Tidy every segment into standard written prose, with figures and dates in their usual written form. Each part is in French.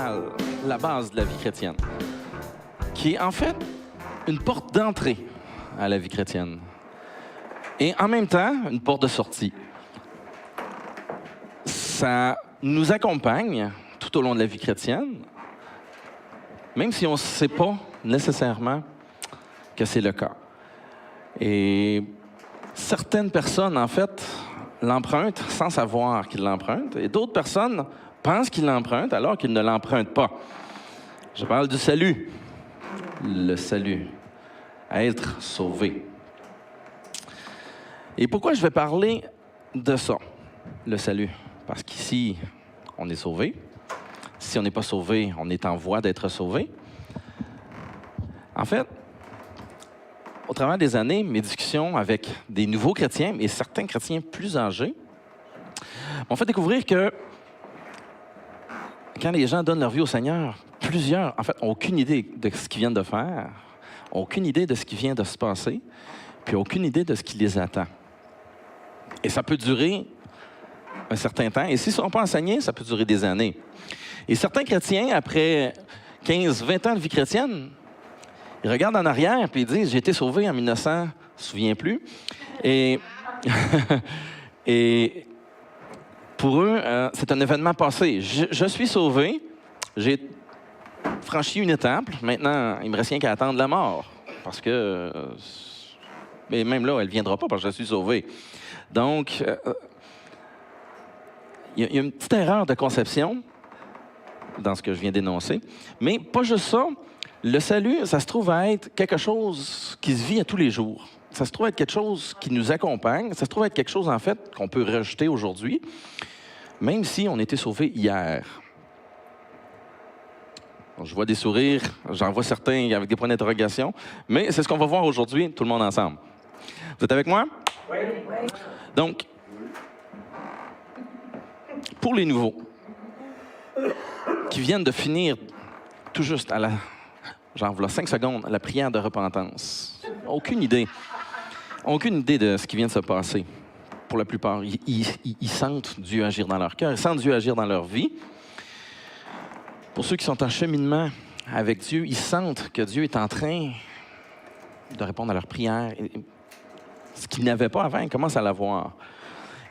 fondamentale, la base de la vie chrétienne, qui est en fait une porte d'entrée à la vie chrétienne et en même temps une porte de sortie. Ça nous accompagne tout au long de la vie chrétienne, même si on ne sait pas nécessairement que c'est le cas. Et certaines personnes, en fait, l'empruntent sans savoir qu'ils l'empruntent, et d'autres personnes pensent qu'ils l'empruntent alors qu'ils ne l'empruntent pas. Je parle du salut. Le salut. Être sauvé. Et pourquoi je vais parler de ça, le salut? Parce qu'ici, on est sauvé. Si on n'est pas sauvé, on est en voie d'être sauvé. En fait, au travers des années, mes discussions avec des nouveaux chrétiens et certains chrétiens plus âgés m'ont fait découvrir que quand les gens donnent leur vie au Seigneur, plusieurs, en fait, n'ont aucune idée de ce qu'ils viennent de faire, n'ont aucune idée de ce qui vient de se passer, puis aucune idée de ce qui les attend. Et ça peut durer un certain temps. Et s'ils ne sont pas enseignés, ça peut durer des années. Et certains chrétiens, après 15-20 ans de vie chrétienne, ils regardent en arrière et ils disent « J'ai été sauvé en 1900, je ne me souviens plus. » Et, et pour eux, c'est un événement passé. Je suis sauvé, j'ai franchi une étape. Maintenant, il ne me reste rien qu'à attendre la mort. Parce que, mais même là, elle ne viendra pas parce que je suis sauvé. Donc, il y a une petite erreur de conception dans ce que je viens d'énoncer. Mais pas juste ça. Le salut, ça se trouve à être quelque chose qui se vit à tous les jours. Ça se trouve à être quelque chose qui nous accompagne. Ça se trouve à être quelque chose, en fait, qu'on peut rejeter aujourd'hui, même si on était sauvé hier. Je vois des sourires, j'en vois certains avec des points d'interrogation, mais c'est ce qu'on va voir aujourd'hui, tout le monde ensemble. Vous êtes avec moi? Oui. Donc, pour les nouveaux, qui viennent de finir tout juste à la... Genre, voilà 5 secondes, la prière de repentance. Aucune idée. Aucune idée de ce qui vient de se passer. Pour la plupart, ils sentent Dieu agir dans leur cœur, ils sentent Dieu agir dans leur vie. Pour ceux qui sont en cheminement avec Dieu, ils sentent que Dieu est en train de répondre à leurs prières. Ce qu'ils n'avaient pas avant, ils commencent à l'avoir.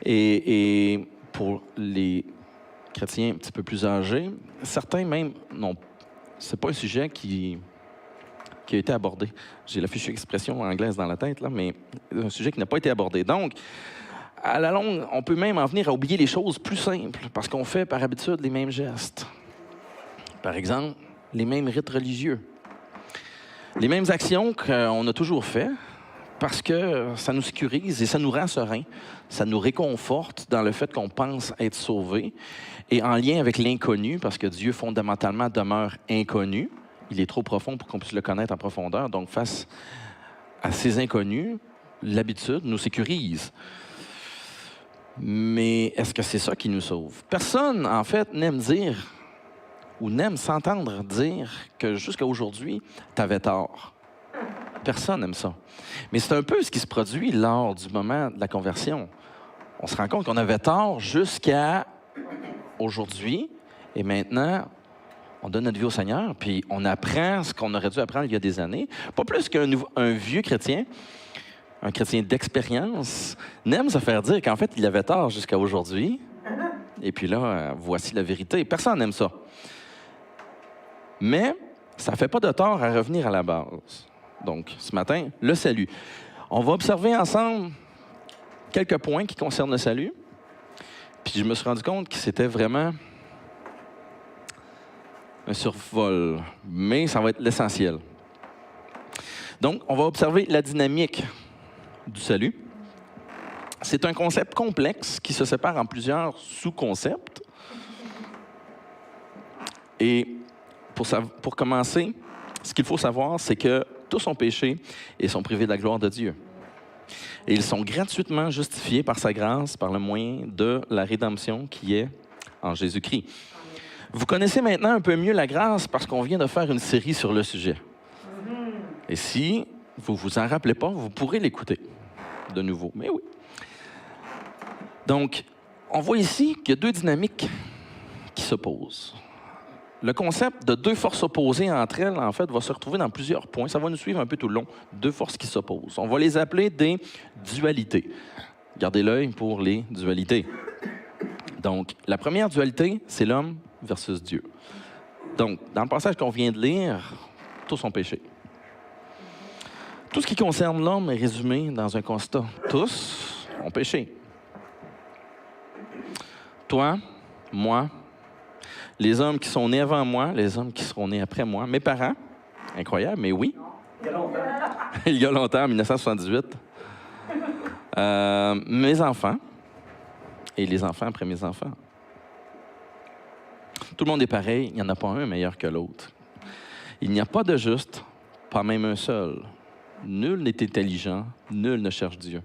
Et pour les chrétiens un petit peu plus âgés, certains même n'ont... C'est pas un sujet qui a été abordé. J'ai la fichue expression anglaise dans la tête, là, mais un sujet qui n'a pas été abordé. Donc, à la longue, on peut même en venir à oublier les choses plus simples, parce qu'on fait par habitude les mêmes gestes. Par exemple, les mêmes rites religieux. Les mêmes actions qu'on a toujours fait, parce que ça nous sécurise et ça nous rend sereins. Ça nous réconforte dans le fait qu'on pense être sauvés, et en lien avec l'inconnu, parce que Dieu, fondamentalement, demeure inconnu. Il est trop profond pour qu'on puisse le connaître en profondeur. Donc, face à ces inconnus, l'habitude nous sécurise. Mais est-ce que c'est ça qui nous sauve? Personne, en fait, n'aime dire ou n'aime s'entendre dire que jusqu'à aujourd'hui, tu avais tort. Personne n'aime ça. Mais c'est un peu ce qui se produit lors du moment de la conversion. On se rend compte qu'on avait tort jusqu'à aujourd'hui, et maintenant, on donne notre vie au Seigneur, puis on apprend ce qu'on aurait dû apprendre il y a des années. Pas plus qu'un vieux chrétien, un chrétien d'expérience, n'aime se faire dire qu'en fait, il avait tort jusqu'à aujourd'hui. Et puis là, voici la vérité. Personne n'aime ça. Mais ça ne fait pas de tort à revenir à la base. Donc, ce matin, le salut. On va observer ensemble quelques points qui concernent le salut. Puis je me suis rendu compte que c'était vraiment un survol, mais ça va être l'essentiel. Donc, on va observer la dynamique du salut. C'est un concept complexe qui se sépare en plusieurs sous-concepts. Et pour commencer, ce qu'il faut savoir, c'est que tous ont péché et sont privés de la gloire de Dieu. Et ils sont gratuitement justifiés par sa grâce, par le moyen de la rédemption qui est en Jésus-Christ. Vous connaissez maintenant un peu mieux la grâce parce qu'on vient de faire une série sur le sujet. Et si vous ne vous en rappelez pas, vous pourrez l'écouter de nouveau. Mais oui. Donc, on voit ici qu'il y a deux dynamiques qui s'opposent. le concept de deux forces opposées entre elles, en fait, va se retrouver dans plusieurs points. Ça va nous suivre un peu tout le long. Deux forces qui s'opposent. On va les appeler des dualités. Gardez l'œil pour les dualités. Donc, la première dualité, c'est l'homme versus Dieu. Donc, dans le passage qu'on vient de lire, tous ont péché. Tout ce qui concerne l'homme est résumé dans un constat. Tous ont péché. Toi, moi, les hommes qui sont nés avant moi, les hommes qui seront nés après moi, mes parents, incroyable, mais oui. Il y a longtemps. Il y a longtemps, en 1978. Mes enfants et les enfants après mes enfants. Tout le monde est pareil, il n'y en a pas un meilleur que l'autre. Il n'y a pas de juste, pas même un seul. Nul n'est intelligent, nul ne cherche Dieu.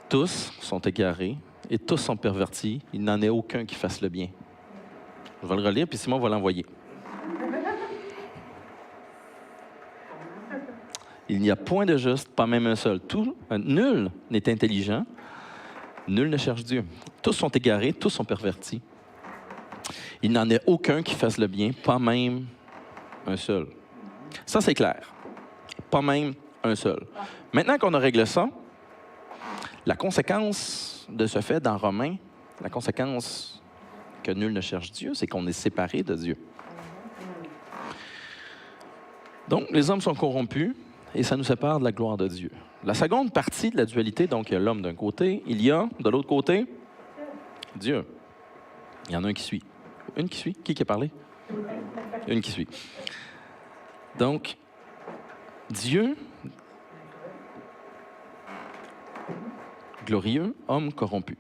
Tous sont égarés et tous sont pervertis. Il n'en est aucun qui fasse le bien. Je vais le relire, puis Simon va l'envoyer. Il n'y a point de juste, pas même un seul. Nul n'est intelligent, nul ne cherche Dieu. Tous sont égarés, tous sont pervertis. Il n'en est aucun qui fasse le bien, pas même un seul. Ça, c'est clair. Pas même un seul. Maintenant qu'on a réglé ça, la conséquence de ce fait dans Romains, la conséquence que nul ne cherche Dieu, c'est qu'on est séparé de Dieu. Donc, les hommes sont corrompus et ça nous sépare de la gloire de Dieu. La seconde partie de la dualité, donc il y a l'homme d'un côté, il y a de l'autre côté Dieu. Il y en a un qui suit. Une qui suit? Qui a parlé? Une qui suit. Donc, Dieu, glorieux, homme corrompu.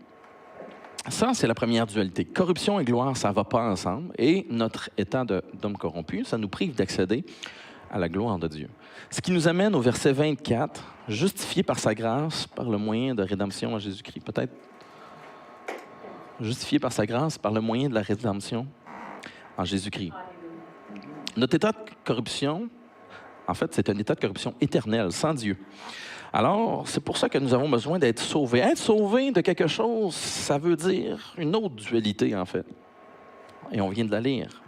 Ça, c'est la première dualité. Corruption et gloire, ça ne va pas ensemble. Et notre état d'homme corrompu, ça nous prive d'accéder à la gloire de Dieu. Ce qui nous amène au verset 24, justifié par sa grâce, par le moyen de rédemption à Jésus-Christ. Peut-être justifié par sa grâce, par le moyen de la rédemption en Jésus-Christ. Notre état de corruption, en fait, c'est un état de corruption éternel, sans Dieu. Alors, c'est pour ça que nous avons besoin d'être sauvés. Être sauvé de quelque chose, ça veut dire une autre dualité, en fait. Et on vient de la lire.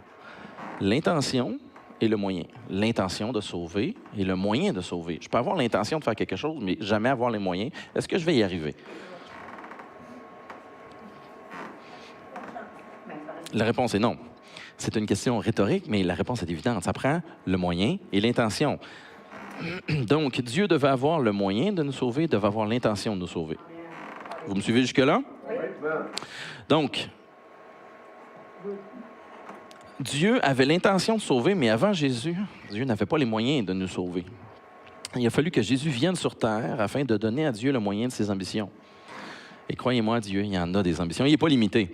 L'intention et le moyen. L'intention de sauver et le moyen de sauver. Je peux avoir l'intention de faire quelque chose, mais jamais avoir les moyens. Est-ce que je vais y arriver? La réponse est non. C'est une question rhétorique, mais la réponse est évidente. Ça prend le moyen et l'intention. Donc, Dieu devait avoir le moyen de nous sauver, devait avoir l'intention de nous sauver. Vous me suivez jusque-là? Oui. Donc, Dieu avait l'intention de sauver, mais avant Jésus, Dieu n'avait pas les moyens de nous sauver. Il a fallu que Jésus vienne sur terre afin de donner à Dieu le moyen de ses ambitions. Et croyez-moi, Dieu, il y en a des ambitions. Il n'est pas limité.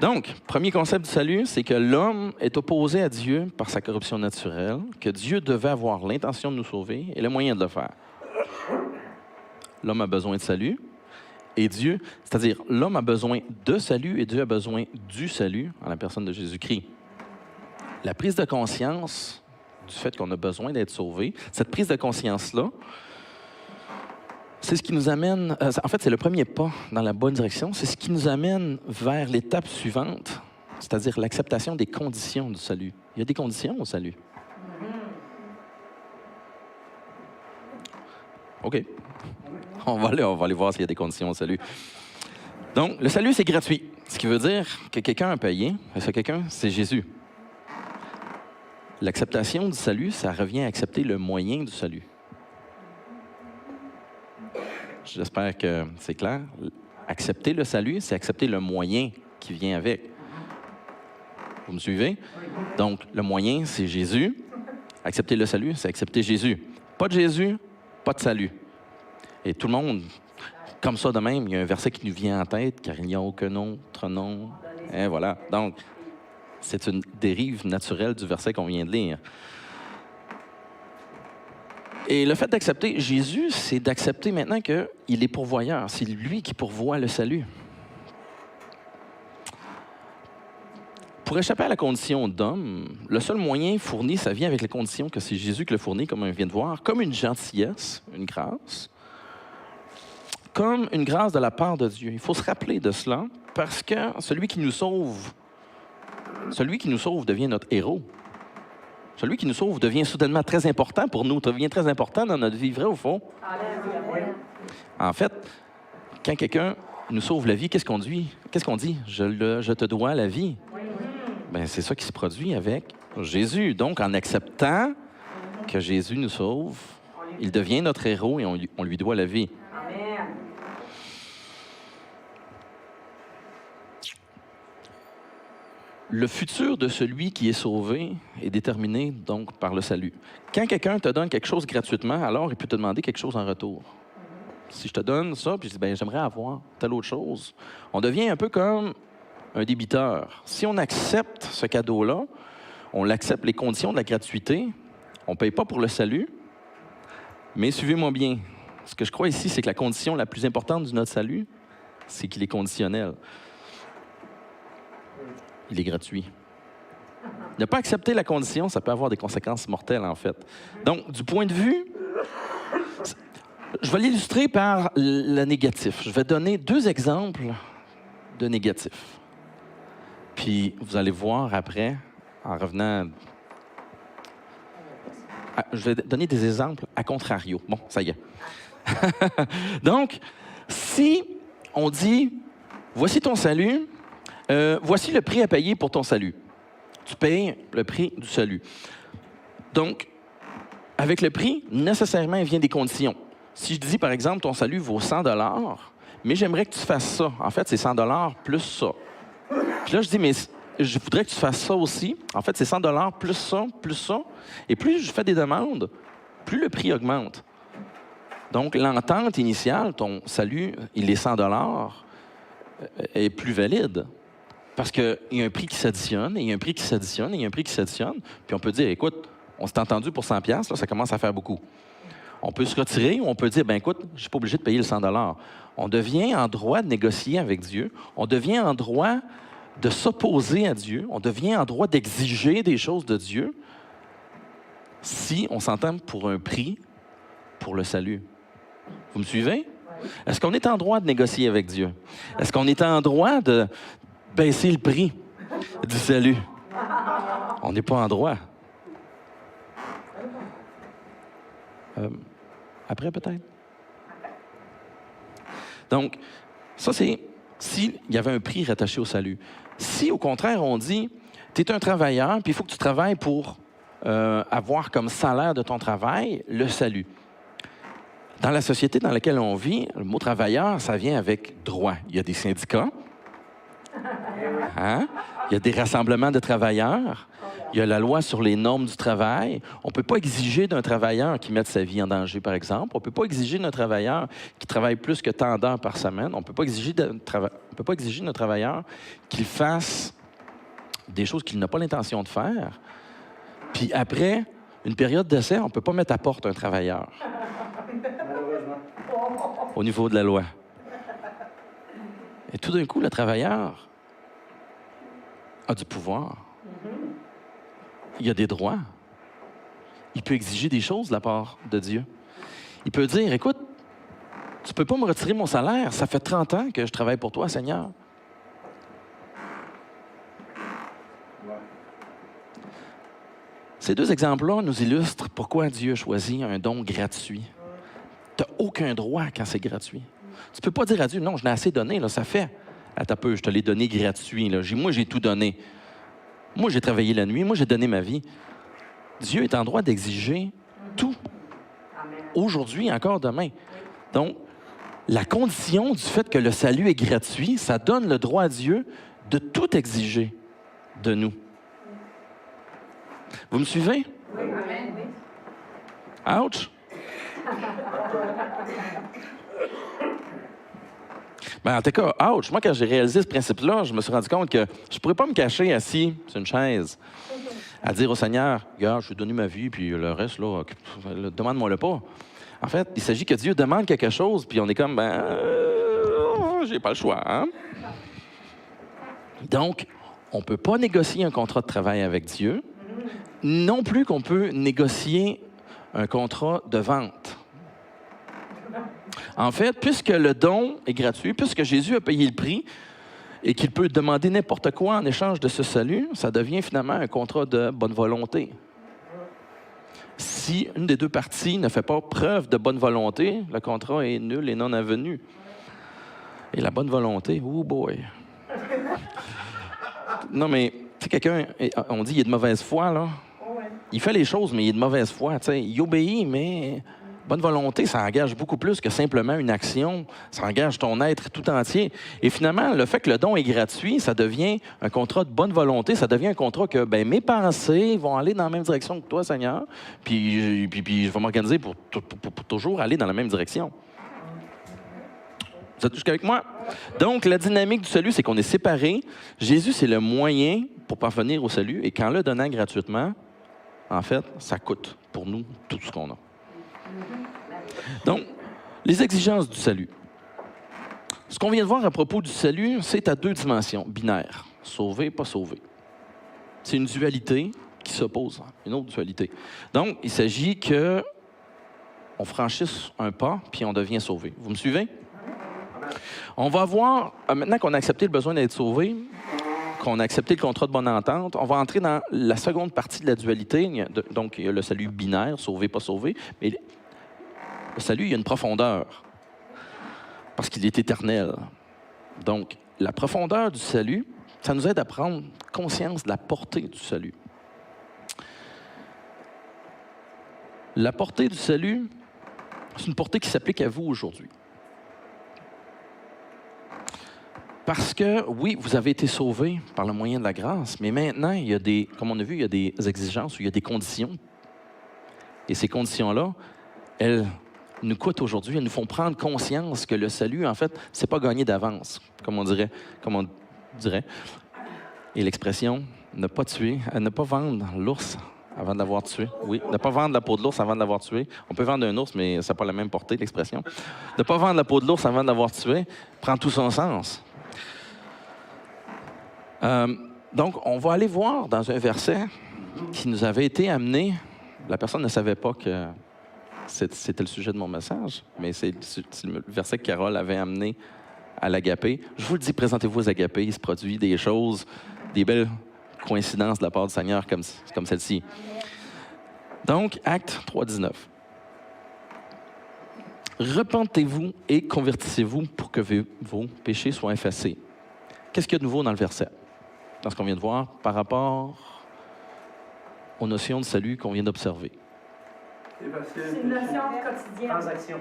Donc, premier concept du salut, c'est que l'homme est opposé à Dieu par sa corruption naturelle, que Dieu devait avoir l'intention de nous sauver et le moyen de le faire. L'homme a besoin de salut et Dieu, c'est-à-dire l'homme a besoin de salut et Dieu a besoin du salut en la personne de Jésus-Christ. La prise de conscience du fait qu'on a besoin d'être sauvé, cette prise de conscience-là, c'est ce qui nous amène, en fait, c'est le premier pas dans la bonne direction, c'est ce qui nous amène vers l'étape suivante, c'est-à-dire l'acceptation des conditions du salut. Il y a des conditions au salut. OK. On va aller voir s'il y a des conditions au salut. Donc, le salut, c'est gratuit. Ce qui veut dire que quelqu'un a payé, et ce quelqu'un, c'est Jésus. L'acceptation du salut, ça revient à accepter le moyen du salut. J'espère que c'est clair. Accepter le salut, c'est accepter le moyen qui vient avec. Vous me suivez? Donc, le moyen, c'est Jésus. Accepter le salut, c'est accepter Jésus. Pas de Jésus, pas de salut. Et tout le monde, comme ça de même, il y a un verset qui nous vient en tête, car il n'y a aucun autre nom. Et voilà. Donc, c'est une dérive naturelle du verset qu'on vient de lire. Et le fait d'accepter Jésus, c'est d'accepter maintenant qu'il est pourvoyeur. C'est lui qui pourvoit le salut. Pour échapper à la condition d'homme, le seul moyen fourni, ça vient avec la condition que c'est Jésus qui le fournit, comme on vient de voir, comme une gentillesse, une grâce, comme une grâce de la part de Dieu. Il faut se rappeler de cela, parce que celui qui nous sauve Celui qui nous sauve devient notre héros. Celui qui nous sauve devient soudainement très important pour nous, devient très important dans notre vie, vrai ou faux? En fait, quand quelqu'un nous sauve la vie, qu'est-ce qu'on dit? Je te dois la vie. Bien, c'est ça qui se produit avec Jésus. Donc, en acceptant que Jésus nous sauve, il devient notre héros et on lui doit la vie. Amen. Le futur de celui qui est sauvé est déterminé donc par le salut. Quand quelqu'un te donne quelque chose gratuitement, alors il peut te demander quelque chose en retour. Si je te donne ça, puis je dis, ben, j'aimerais avoir telle autre chose, on devient un peu comme un débiteur. Si on accepte ce cadeau-là, on accepte les conditions de la gratuité, on ne paye pas pour le salut, mais suivez-moi bien. Ce que je crois ici, c'est que la condition la plus importante de notre salut, c'est qu'il est conditionnel. Il est gratuit. Ne pas accepter la condition, ça peut avoir des conséquences mortelles, en fait. Donc, du point de vue, je vais l'illustrer par le négatif. Je vais donner 2 exemples de négatifs. Puis, vous allez voir après, en revenant... Je vais donner des exemples à contrario. Bon, ça y est. Donc, si on dit, voici ton salut, voici le prix à payer pour ton salut. Tu payes le prix du salut. Donc, avec le prix, nécessairement, il vient des conditions. Si je dis, par exemple, ton salut vaut 100 $, mais j'aimerais que tu fasses ça. En fait, c'est 100 $ plus ça. Puis là, je dis, mais je voudrais que tu fasses ça aussi. En fait, c'est 100 $ plus ça, plus ça. Et plus je fais des demandes, plus le prix augmente. Donc, l'entente initiale, ton salut, il est 100 $, est plus valide. Parce qu'il y a un prix qui s'additionne, et il y a un prix qui s'additionne, et il y a un prix qui s'additionne. Puis on peut dire, écoute, on s'est entendu pour 100 $, là, ça commence à faire beaucoup. On peut se retirer ou on peut dire, ben écoute, je ne suis pas obligé de payer le 100 $. On devient en droit de négocier avec Dieu. On devient en droit de s'opposer à Dieu. On devient en droit d'exiger des choses de Dieu si on s'entend pour un prix pour le salut. Vous me suivez? Est-ce qu'on est en droit de négocier avec Dieu? Est-ce qu'on est en droit de baisser le prix du salut? On n'est pas en droit. Après, peut-être? Donc, ça, c'est s'il y avait un prix rattaché au salut. Si, au contraire, on dit, tu es un travailleur, puis il faut que tu travailles pour avoir comme salaire de ton travail le salut. Dans la société dans laquelle on vit, le mot travailleur, ça vient avec droit. Il y a des syndicats. Hein? Il y a des rassemblements de travailleurs. Il y a la loi sur les normes du travail. On ne peut pas exiger d'un travailleur qui mette sa vie en danger, par exemple. On ne peut pas exiger d'un travailleur qui travaille plus que tant d'heures par semaine. On ne peut pas exiger d'un travailleur qu'il fasse des choses qu'il n'a pas l'intention de faire. Puis après, une période d'essai, on ne peut pas mettre à porte un travailleur. Au niveau de la loi. Et tout d'un coup, le travailleur a du pouvoir. Il a des droits. Il peut exiger des choses de la part de Dieu. Il peut dire, écoute, tu ne peux pas me retirer mon salaire. Ça fait 30 ans que je travaille pour toi, Seigneur. Ces 2 exemples-là nous illustrent pourquoi Dieu a choisi un don gratuit. Tu n'as aucun droit quand c'est gratuit. Tu ne peux pas dire à Dieu, non, je n'ai assez donné, là, ça fait. Attends un peu, je te l'ai donné gratuit. Là. Moi, j'ai tout donné. Moi, j'ai travaillé la nuit. Moi, j'ai donné ma vie. Dieu est en droit d'exiger tout. Aujourd'hui, encore demain. Donc, la condition du fait que le salut est gratuit, ça donne le droit à Dieu de tout exiger de nous. Vous me suivez? Oui. Ouch! Ben, en tout cas, ouch! Moi, quand j'ai réalisé ce principe-là, je me suis rendu compte que je ne pourrais pas me cacher assis sur une chaise à dire au Seigneur, « Regarde, je vais donner ma vie, puis le reste, là, demande-moi-le pas. » En fait, il s'agit que Dieu demande quelque chose, puis on est comme, j'ai pas le choix. Hein? Donc, on ne peut pas négocier un contrat de travail avec Dieu, non plus qu'on peut négocier un contrat de vente. En fait, puisque le don est gratuit, puisque Jésus a payé le prix, et qu'il peut demander n'importe quoi en échange de ce salut, ça devient finalement un contrat de bonne volonté. Si une des deux parties ne fait pas preuve de bonne volonté, le contrat est nul et non avenu. Et la bonne volonté, oh boy! Non, mais, tu sais, quelqu'un, on dit qu'il est de mauvaise foi, là. Il fait les choses, mais il est de mauvaise foi, tu sais. Il obéit, mais bonne volonté, ça engage beaucoup plus que simplement une action. Ça engage ton être tout entier. Et finalement, le fait que le don est gratuit, ça devient un contrat de bonne volonté. Ça devient un contrat que, ben, mes pensées vont aller dans la même direction que toi, Seigneur. Puis je vais m'organiser pour toujours aller dans la même direction. Vous êtes tous avec moi? Donc, la dynamique du salut, c'est qu'on est séparés. Jésus, c'est le moyen pour parvenir au salut. Et qu'en le donnant gratuitement, en fait, ça coûte pour nous tout ce qu'on a. Donc, les exigences du salut. Ce qu'on vient de voir à propos du salut, c'est à deux dimensions, binaires. Sauvé, pas sauvé. C'est une dualité qui s'oppose à une autre dualité. Donc, il s'agit qu'on franchisse un pas, puis on devient sauvé. Vous me suivez? On va voir, maintenant qu'on a accepté le besoin d'être sauvé, qu'on a accepté le contrat de bonne entente, on va entrer dans la seconde partie de la dualité. Donc, il y a le salut binaire, sauvé, pas sauvé. Mais le salut, il y a une profondeur, parce qu'il est éternel. Donc, la profondeur du salut, ça nous aide à prendre conscience de la portée du salut. La portée du salut, c'est une portée qui s'applique à vous aujourd'hui. Parce que, oui, vous avez été sauvés par le moyen de la grâce, mais maintenant, il y a des, comme on a vu, il y a des exigences, il y a des conditions. Et ces conditions-là, elles nous coûtent aujourd'hui, elles nous font prendre conscience que le salut, en fait, c'est pas gagné d'avance, comme on dirait. Et l'expression, ne pas tuer, ne pas vendre l'ours avant de l'avoir tué. Oui, ne pas vendre la peau de l'ours avant de l'avoir tué. On peut vendre un ours, mais ça n'a pas la même portée, l'expression. Ne pas vendre la peau de l'ours avant de l'avoir tué prend tout son sens. Donc, on va aller voir dans un verset qui nous avait été amené. La personne ne savait pas que c'était le sujet de mon message, mais c'est le verset que Carole avait amené à l'Agapé. Je vous le dis, présentez-vous aux Agapés. Il se produit des choses, des belles coïncidences de la part du Seigneur comme celle-ci. Donc, Actes 3,19. Repentez-vous et convertissez-vous pour que vos péchés soient effacés. Qu'est-ce qu'il y a de nouveau dans le verset? Dans ce qu'on vient de voir, par rapport aux notions de salut qu'on vient d'observer. C'est une notion quotidienne. Transaction.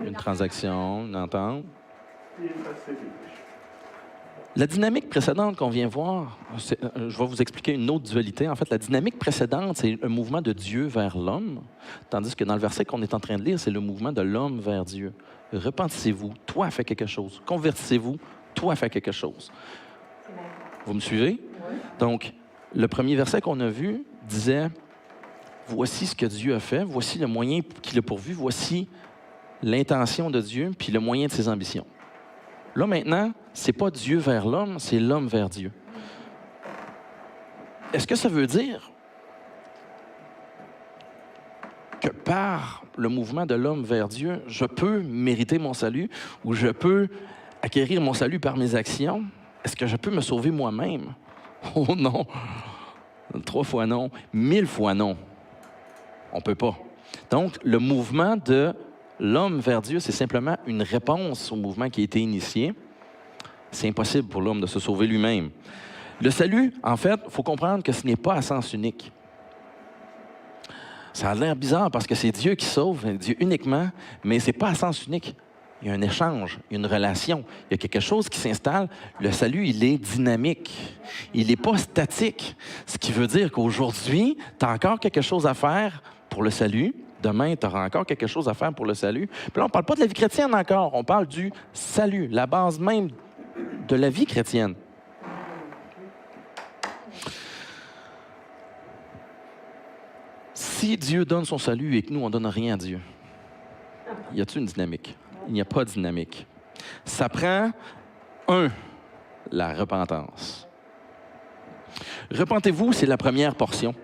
Une transaction, une entente. La dynamique précédente qu'on vient voir, je vais vous expliquer une autre dualité. En fait, la dynamique précédente, c'est un mouvement de Dieu vers l'homme, tandis que dans le verset qu'on est en train de lire, c'est le mouvement de l'homme vers Dieu. Repentissez-vous, toi fais quelque chose. Convertissez-vous, toi fais quelque chose. Vous me suivez? Oui. Donc, le premier verset qu'on a vu disait « Voici ce que Dieu a fait, voici le moyen qu'il a pourvu, voici l'intention de Dieu, puis le moyen de ses ambitions. » Là, maintenant, ce n'est pas Dieu vers l'homme, c'est l'homme vers Dieu. Est-ce que ça veut dire que par le mouvement de l'homme vers Dieu, je peux mériter mon salut ou je peux acquérir mon salut par mes actions? Est-ce que je peux me sauver moi-même? Oh non! 3 fois non, 1000 fois non. On ne peut pas. Donc, le mouvement de l'homme vers Dieu, c'est simplement une réponse au mouvement qui a été initié. C'est impossible pour l'homme de se sauver lui-même. Le salut, en fait, il faut comprendre que ce n'est pas à sens unique. Ça a l'air bizarre parce que c'est Dieu qui sauve, Dieu uniquement, mais ce n'est pas à sens unique. Il y a un échange, il y a une relation, il y a quelque chose qui s'installe. Le salut, il est dynamique. Il n'est pas statique. Ce qui veut dire qu'aujourd'hui, tu as encore quelque chose à faire pour le salut. Demain, tu auras encore quelque chose à faire pour le salut. Puis là, on ne parle pas de la vie chrétienne encore. On parle du salut, la base même de la vie chrétienne. Si Dieu donne son salut et que nous, on ne donne rien à Dieu, y a-t-il une dynamique? Il n'y a pas de dynamique. Ça prend, la repentance. Repentez-vous, c'est la première portion.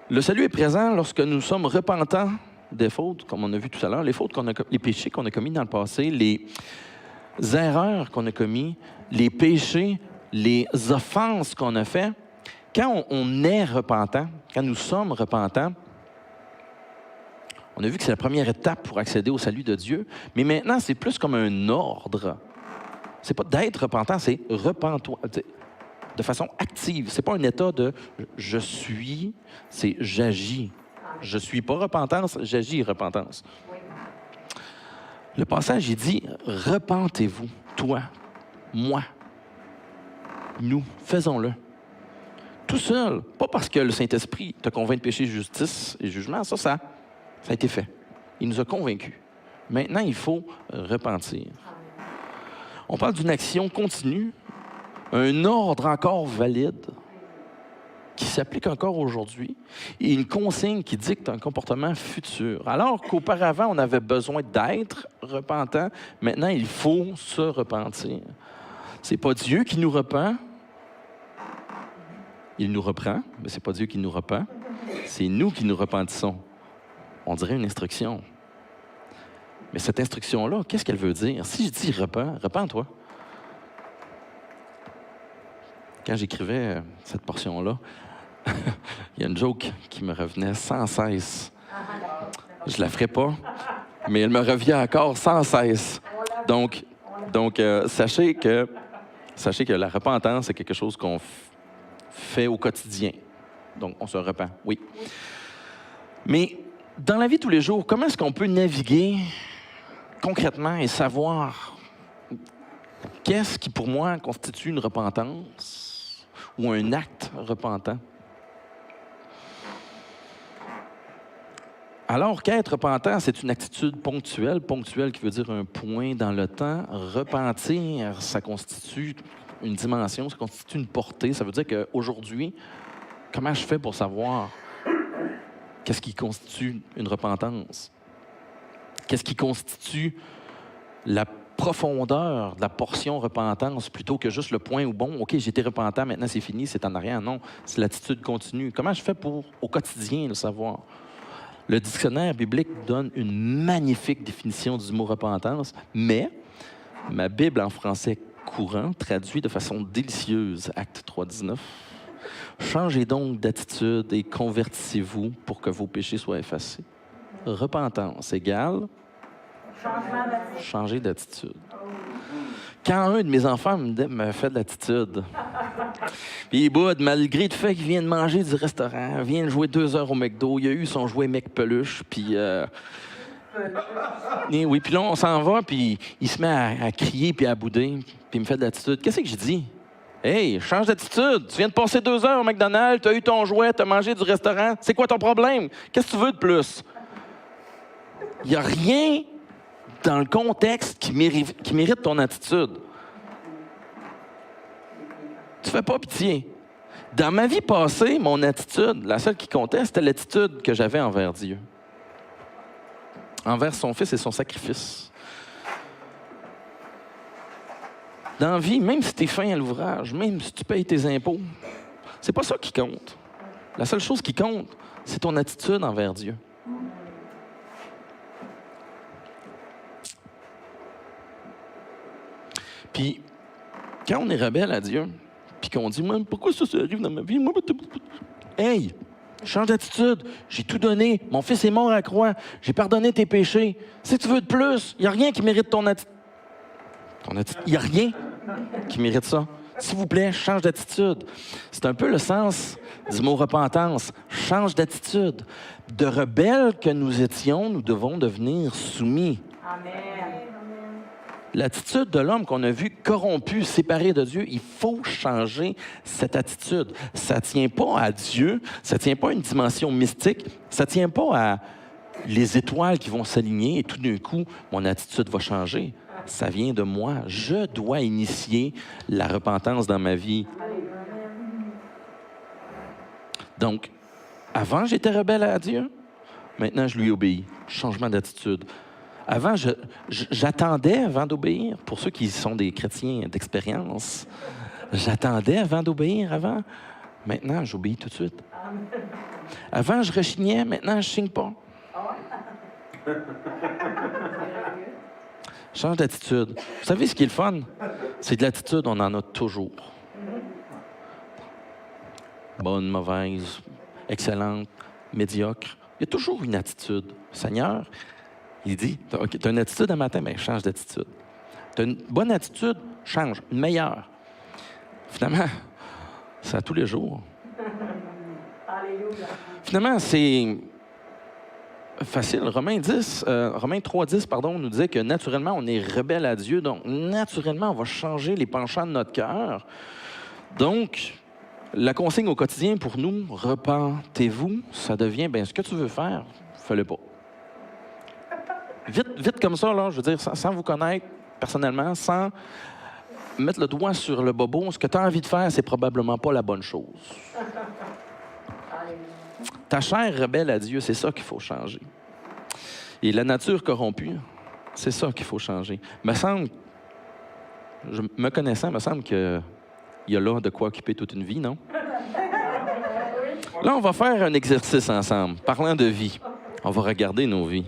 Le salut est présent lorsque nous sommes repentants des fautes, comme on a vu tout à l'heure, les péchés qu'on a commis dans le passé, erreurs qu'on a commises, les péchés, les offenses qu'on a faites, quand on est repentant, quand nous sommes repentants, on a vu que c'est la première étape pour accéder au salut de Dieu, mais maintenant, c'est plus comme un ordre. C'est pas d'être repentant, c'est repens-toi de façon active. C'est pas un état de « je suis », c'est « j'agis ». Je suis pas repentance, j'agis repentance. Le passage, il dit « repentez-vous, toi, moi, nous, faisons-le ». Tout seul, pas parce que le Saint-Esprit te convainc de péché, justice et jugement, ça a été fait. Il nous a convaincus. Maintenant, il faut repentir. On parle d'une action continue, un ordre encore valide, qui s'applique encore aujourd'hui, et une consigne qui dicte un comportement futur. Alors qu'auparavant, on avait besoin d'être repentant, maintenant, il faut se repentir. C'est pas Dieu qui nous repent, il nous reprend, mais c'est pas Dieu qui nous repent, c'est nous qui nous repentissons. On dirait une instruction. Mais cette instruction-là, qu'est-ce qu'elle veut dire? Si je dis repens-toi. Quand j'écrivais cette portion-là, il y a une joke qui me revenait sans cesse. Je la ferai pas, mais elle me revient encore sans cesse. Donc sachez que la repentance, c'est quelque chose qu'on fait au quotidien. Donc, on se repent, oui. Mais dans la vie de tous les jours, comment est-ce qu'on peut naviguer concrètement et savoir qu'est-ce qui, pour moi, constitue une repentance ou un acte repentant? Alors qu'être repentant, c'est une attitude ponctuelle qui veut dire un point dans le temps. Repentir, ça constitue une dimension, ça constitue une portée. Ça veut dire qu'aujourd'hui, comment je fais pour savoir qu'est-ce qui constitue une repentance? Qu'est-ce qui constitue la profondeur de la portion repentance plutôt que juste le point où, bon, OK, j'étais repentant, maintenant c'est fini, c'est en arrière. Non, c'est l'attitude continue. Comment je fais pour, au quotidien, le savoir? Le dictionnaire biblique donne une magnifique définition du mot repentance, mais ma Bible en français courant traduit de façon délicieuse, Acte 3,19. Changez donc d'attitude et convertissez-vous pour que vos péchés soient effacés. Repentance égale changer d'attitude. Quand un de mes enfants me fait de l'attitude, puis il boude, malgré le fait qu'il vient de manger du restaurant, vient de jouer 2 heures au McDo, il a eu son jouet mec peluche, puis oui, puis là, on s'en va, puis il se met à crier puis à bouder, puis il me fait de l'attitude. Qu'est-ce que je dis? Hey, change d'attitude. Tu viens de passer 2 heures au McDonald's, tu as eu ton jouet, tu as mangé du restaurant. C'est quoi ton problème? Qu'est-ce que tu veux de plus? Il n'y a rien dans le contexte qui mérite ton attitude. Tu fais pas pitié. Dans ma vie passée, mon attitude, la seule qui comptait, c'était l'attitude que j'avais envers Dieu. Envers son Fils et son sacrifice. Dans la vie, même si tu es fin à l'ouvrage, même si tu payes tes impôts, c'est pas ça qui compte. La seule chose qui compte, c'est ton attitude envers Dieu. Puis, quand on est rebelle à Dieu, puis qu'on dit « Pourquoi ça arrive dans ma vie? » Hey, change d'attitude. J'ai tout donné. Mon fils est mort à la croix. J'ai pardonné tes péchés. Si tu veux de plus, il n'y a rien qui mérite ton attitude. Il n'y a rien qui mérite ça. S'il vous plaît, change d'attitude. C'est un peu le sens du mot repentance. Change d'attitude. De rebelles que nous étions, nous devons devenir soumis. Amen. L'attitude de l'homme qu'on a vu corrompu, séparé de Dieu, il faut changer cette attitude. Ça ne tient pas à Dieu, ça ne tient pas à une dimension mystique, ça ne tient pas à les étoiles qui vont s'aligner et tout d'un coup, mon attitude va changer. Ça vient de moi. Je dois initier la repentance dans ma vie. Donc, avant, j'étais rebelle à Dieu. Maintenant, je lui obéis. Changement d'attitude. Avant, j'attendais avant d'obéir. Pour ceux qui sont des chrétiens d'expérience, j'attendais avant d'obéir avant. Maintenant, j'obéis tout de suite. Avant, je rechignais. Maintenant, je ne chigne pas. Change d'attitude. Vous savez ce qui est le fun? C'est de l'attitude, on en a toujours. Bonne, mauvaise, excellente, médiocre. Il y a toujours une attitude. Le Seigneur, il dit, OK, tu as une attitude un matin, bien, change d'attitude. Tu as une bonne attitude, change, une meilleure. Finalement, c'est à tous les jours. Alléluia. Finalement, c'est facile. Romains 3:10, pardon, nous disait que naturellement, on est rebelle à Dieu. Donc, naturellement, on va changer les penchants de notre cœur. Donc, la consigne au quotidien pour nous, repentez-vous, ça devient, bien, ce que tu veux faire, fais-le pas. Vite, vite comme ça, là, je veux dire, sans vous connaître personnellement, sans mettre le doigt sur le bobo, ce que tu as envie de faire, c'est probablement pas la bonne chose. Ta chair rebelle à Dieu, c'est ça qu'il faut changer. Et la nature corrompue, c'est ça qu'il faut changer. Me connaissant, me semble qu'il y a là de quoi occuper toute une vie, non? Là, on va faire un exercice ensemble. Parlant de vie, on va regarder nos vies.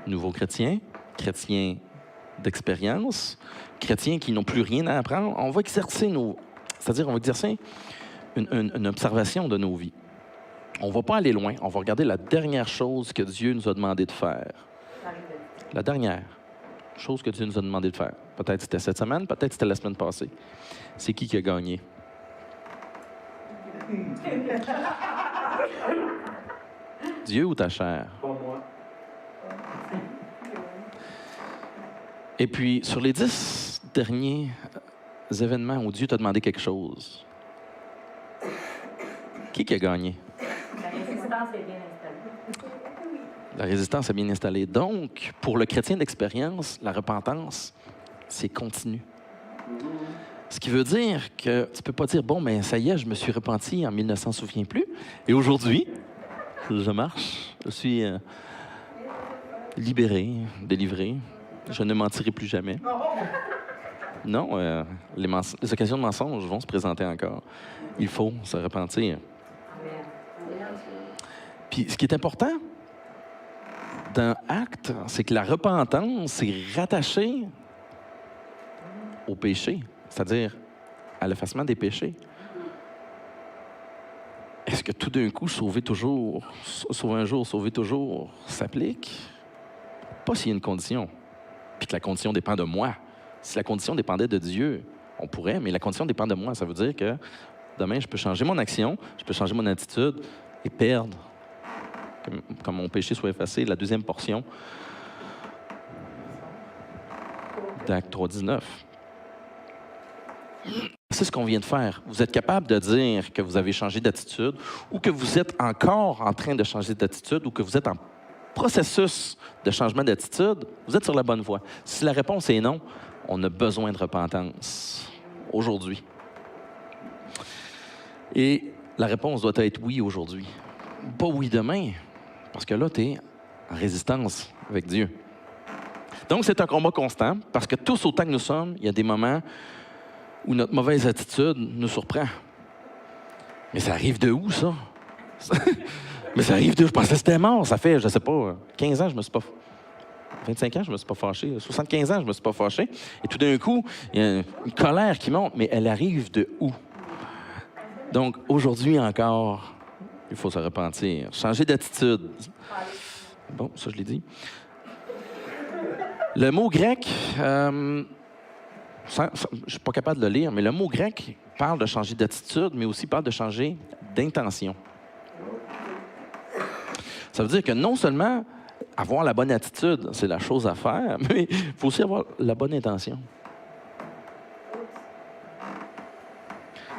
Nouveaux chrétiens, chrétiens d'expérience, chrétiens qui n'ont plus rien à apprendre. On va exercer une observation de nos vies. On ne va pas aller loin. On va regarder la dernière chose que Dieu nous a demandé de faire. La dernière chose que Dieu nous a demandé de faire. Peut-être c'était cette semaine, peut-être c'était la semaine passée. C'est qui a gagné? Dieu ou ta chair? Pas moi. Et puis, sur les 10 derniers événements où Dieu t'a demandé quelque chose, qui a gagné? La résistance est bien installée. La résistance est bien installée. Donc, pour le chrétien d'expérience, la repentance, c'est continu. Ce qui veut dire que tu ne peux pas dire, bon, mais ça y est, je me suis repenti en 1900, souviens plus. Et aujourd'hui, je marche, je suis libéré, délivré. Je ne mentirai plus jamais. Non, les occasions de mensonge vont se présenter encore. Il faut se repentir. Puis, ce qui est important dans Actes, c'est que la repentance est rattachée au péché, c'est-à-dire à l'effacement des péchés. Est-ce que tout d'un coup, sauver un jour, sauver toujours, s'applique? Pas s'il y a une condition, puis que la condition dépend de moi. Si la condition dépendait de Dieu, on pourrait, mais la condition dépend de moi. Ça veut dire que demain, je peux changer mon action, je peux changer mon attitude et perdre, comme mon péché soit effacé, la deuxième portion d'Actes 3:19. C'est ce qu'on vient de faire. Vous êtes capable de dire que vous avez changé d'attitude ou que vous êtes encore en train de changer d'attitude ou que vous êtes en processus de changement d'attitude, vous êtes sur la bonne voie. Si la réponse est non, on a besoin de repentance aujourd'hui. Et la réponse doit être oui aujourd'hui. Pas oui demain, parce que là, tu es en résistance avec Dieu. Donc, c'est un combat constant, parce que tous autant que nous sommes, il y a des moments où notre mauvaise attitude nous surprend. Mais ça arrive de où, ça? Mais ça arrive de... Je pensais que c'était mort. Ça fait, je sais pas, 15 ans, je me suis pas... 25 ans, je me suis pas fâché. 75 ans, je me suis pas fâché. Et tout d'un coup, il y a une colère qui monte, mais elle arrive de où? Donc, aujourd'hui encore, il faut se repentir. Changer d'attitude. Bon, ça, je l'ai dit. Le mot grec... je ne suis pas capable de le lire, mais le mot grec parle de changer d'attitude, mais aussi parle de changer d'intention. Ça veut dire que non seulement avoir la bonne attitude, c'est la chose à faire, mais il faut aussi avoir la bonne intention.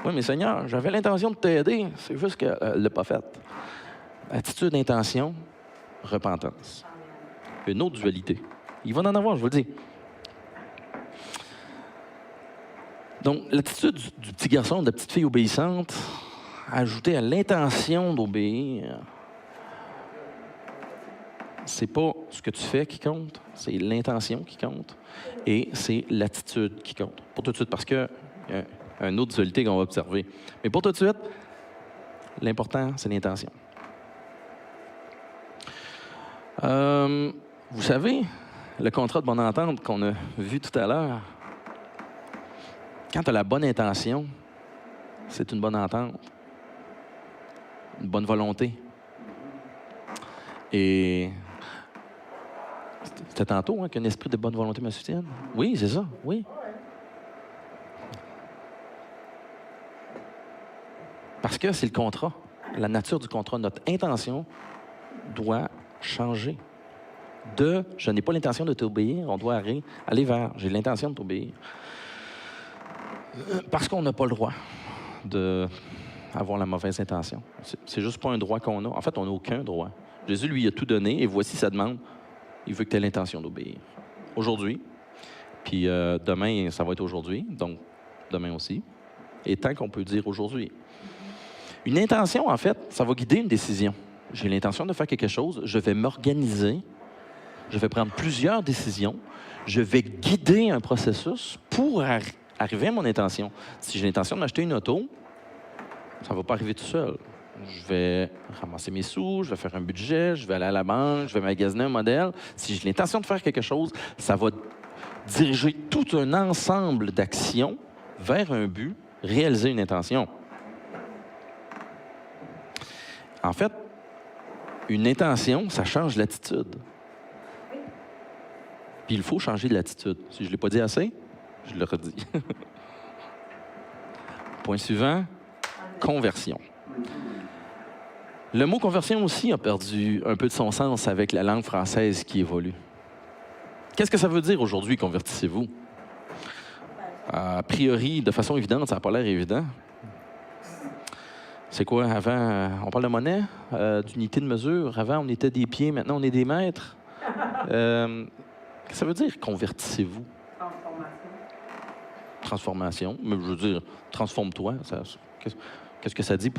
Oui, mais Seigneur, j'avais l'intention de t'aider, c'est juste qu'elle ne l'a pas fait. Attitude, intention, repentance. Une autre dualité. Il va en avoir, je vous le dis. Donc, l'attitude du petit garçon, de la petite fille obéissante, ajoutée à l'intention d'obéir, c'est pas ce que tu fais qui compte, c'est l'intention qui compte et c'est l'attitude qui compte. Pour tout de suite, parce qu'il y a une autre dualité qu'on va observer. Mais pour tout de suite, l'important, c'est l'intention. Vous savez, le contrat de bonne entente qu'on a vu tout à l'heure, quand tu as la bonne intention, c'est une bonne entente, une bonne volonté. Et c'était tantôt qu'un esprit de bonne volonté me soutienne. Oui, c'est ça, oui. Parce que c'est le contrat, la nature du contrat. Notre intention doit changer. De « je n'ai pas l'intention de t'obéir », on doit aller vers « j'ai l'intention de t'obéir ». Parce qu'on n'a pas le droit d'avoir la mauvaise intention. C'est juste pas un droit qu'on a. En fait, on n'a aucun droit. Jésus, lui, a tout donné et voici sa demande. Il veut que tu aies l'intention d'obéir. Aujourd'hui, puis demain, ça va être aujourd'hui, donc demain aussi. Et tant qu'on peut dire aujourd'hui. Une intention, en fait, ça va guider une décision. J'ai l'intention de faire quelque chose, je vais m'organiser, je vais prendre plusieurs décisions, je vais guider un processus pour arriver à mon intention. Si j'ai l'intention d'acheter une auto, ça ne va pas arriver tout seul. Je vais ramasser mes sous, je vais faire un budget, je vais aller à la banque, je vais magasiner un modèle. Si j'ai l'intention de faire quelque chose, ça va diriger tout un ensemble d'actions vers un but, réaliser une intention. En fait, une intention, ça change l'attitude. Puis il faut changer de l'attitude. Si je ne l'ai pas dit assez, je le redis. Point suivant, conversion. Le mot conversion aussi a perdu un peu de son sens avec la langue française qui évolue. Qu'est-ce que ça veut dire aujourd'hui, convertissez-vous? A priori, de façon évidente, ça n'a pas l'air évident. C'est quoi, avant, on parle de monnaie, d'unité de mesure. Avant, on était des pieds, maintenant, on est des mètres. Qu'est-ce que ça veut dire, convertissez-vous? Transformation. Mais je veux dire, transforme-toi. Qu'est-ce que ça dit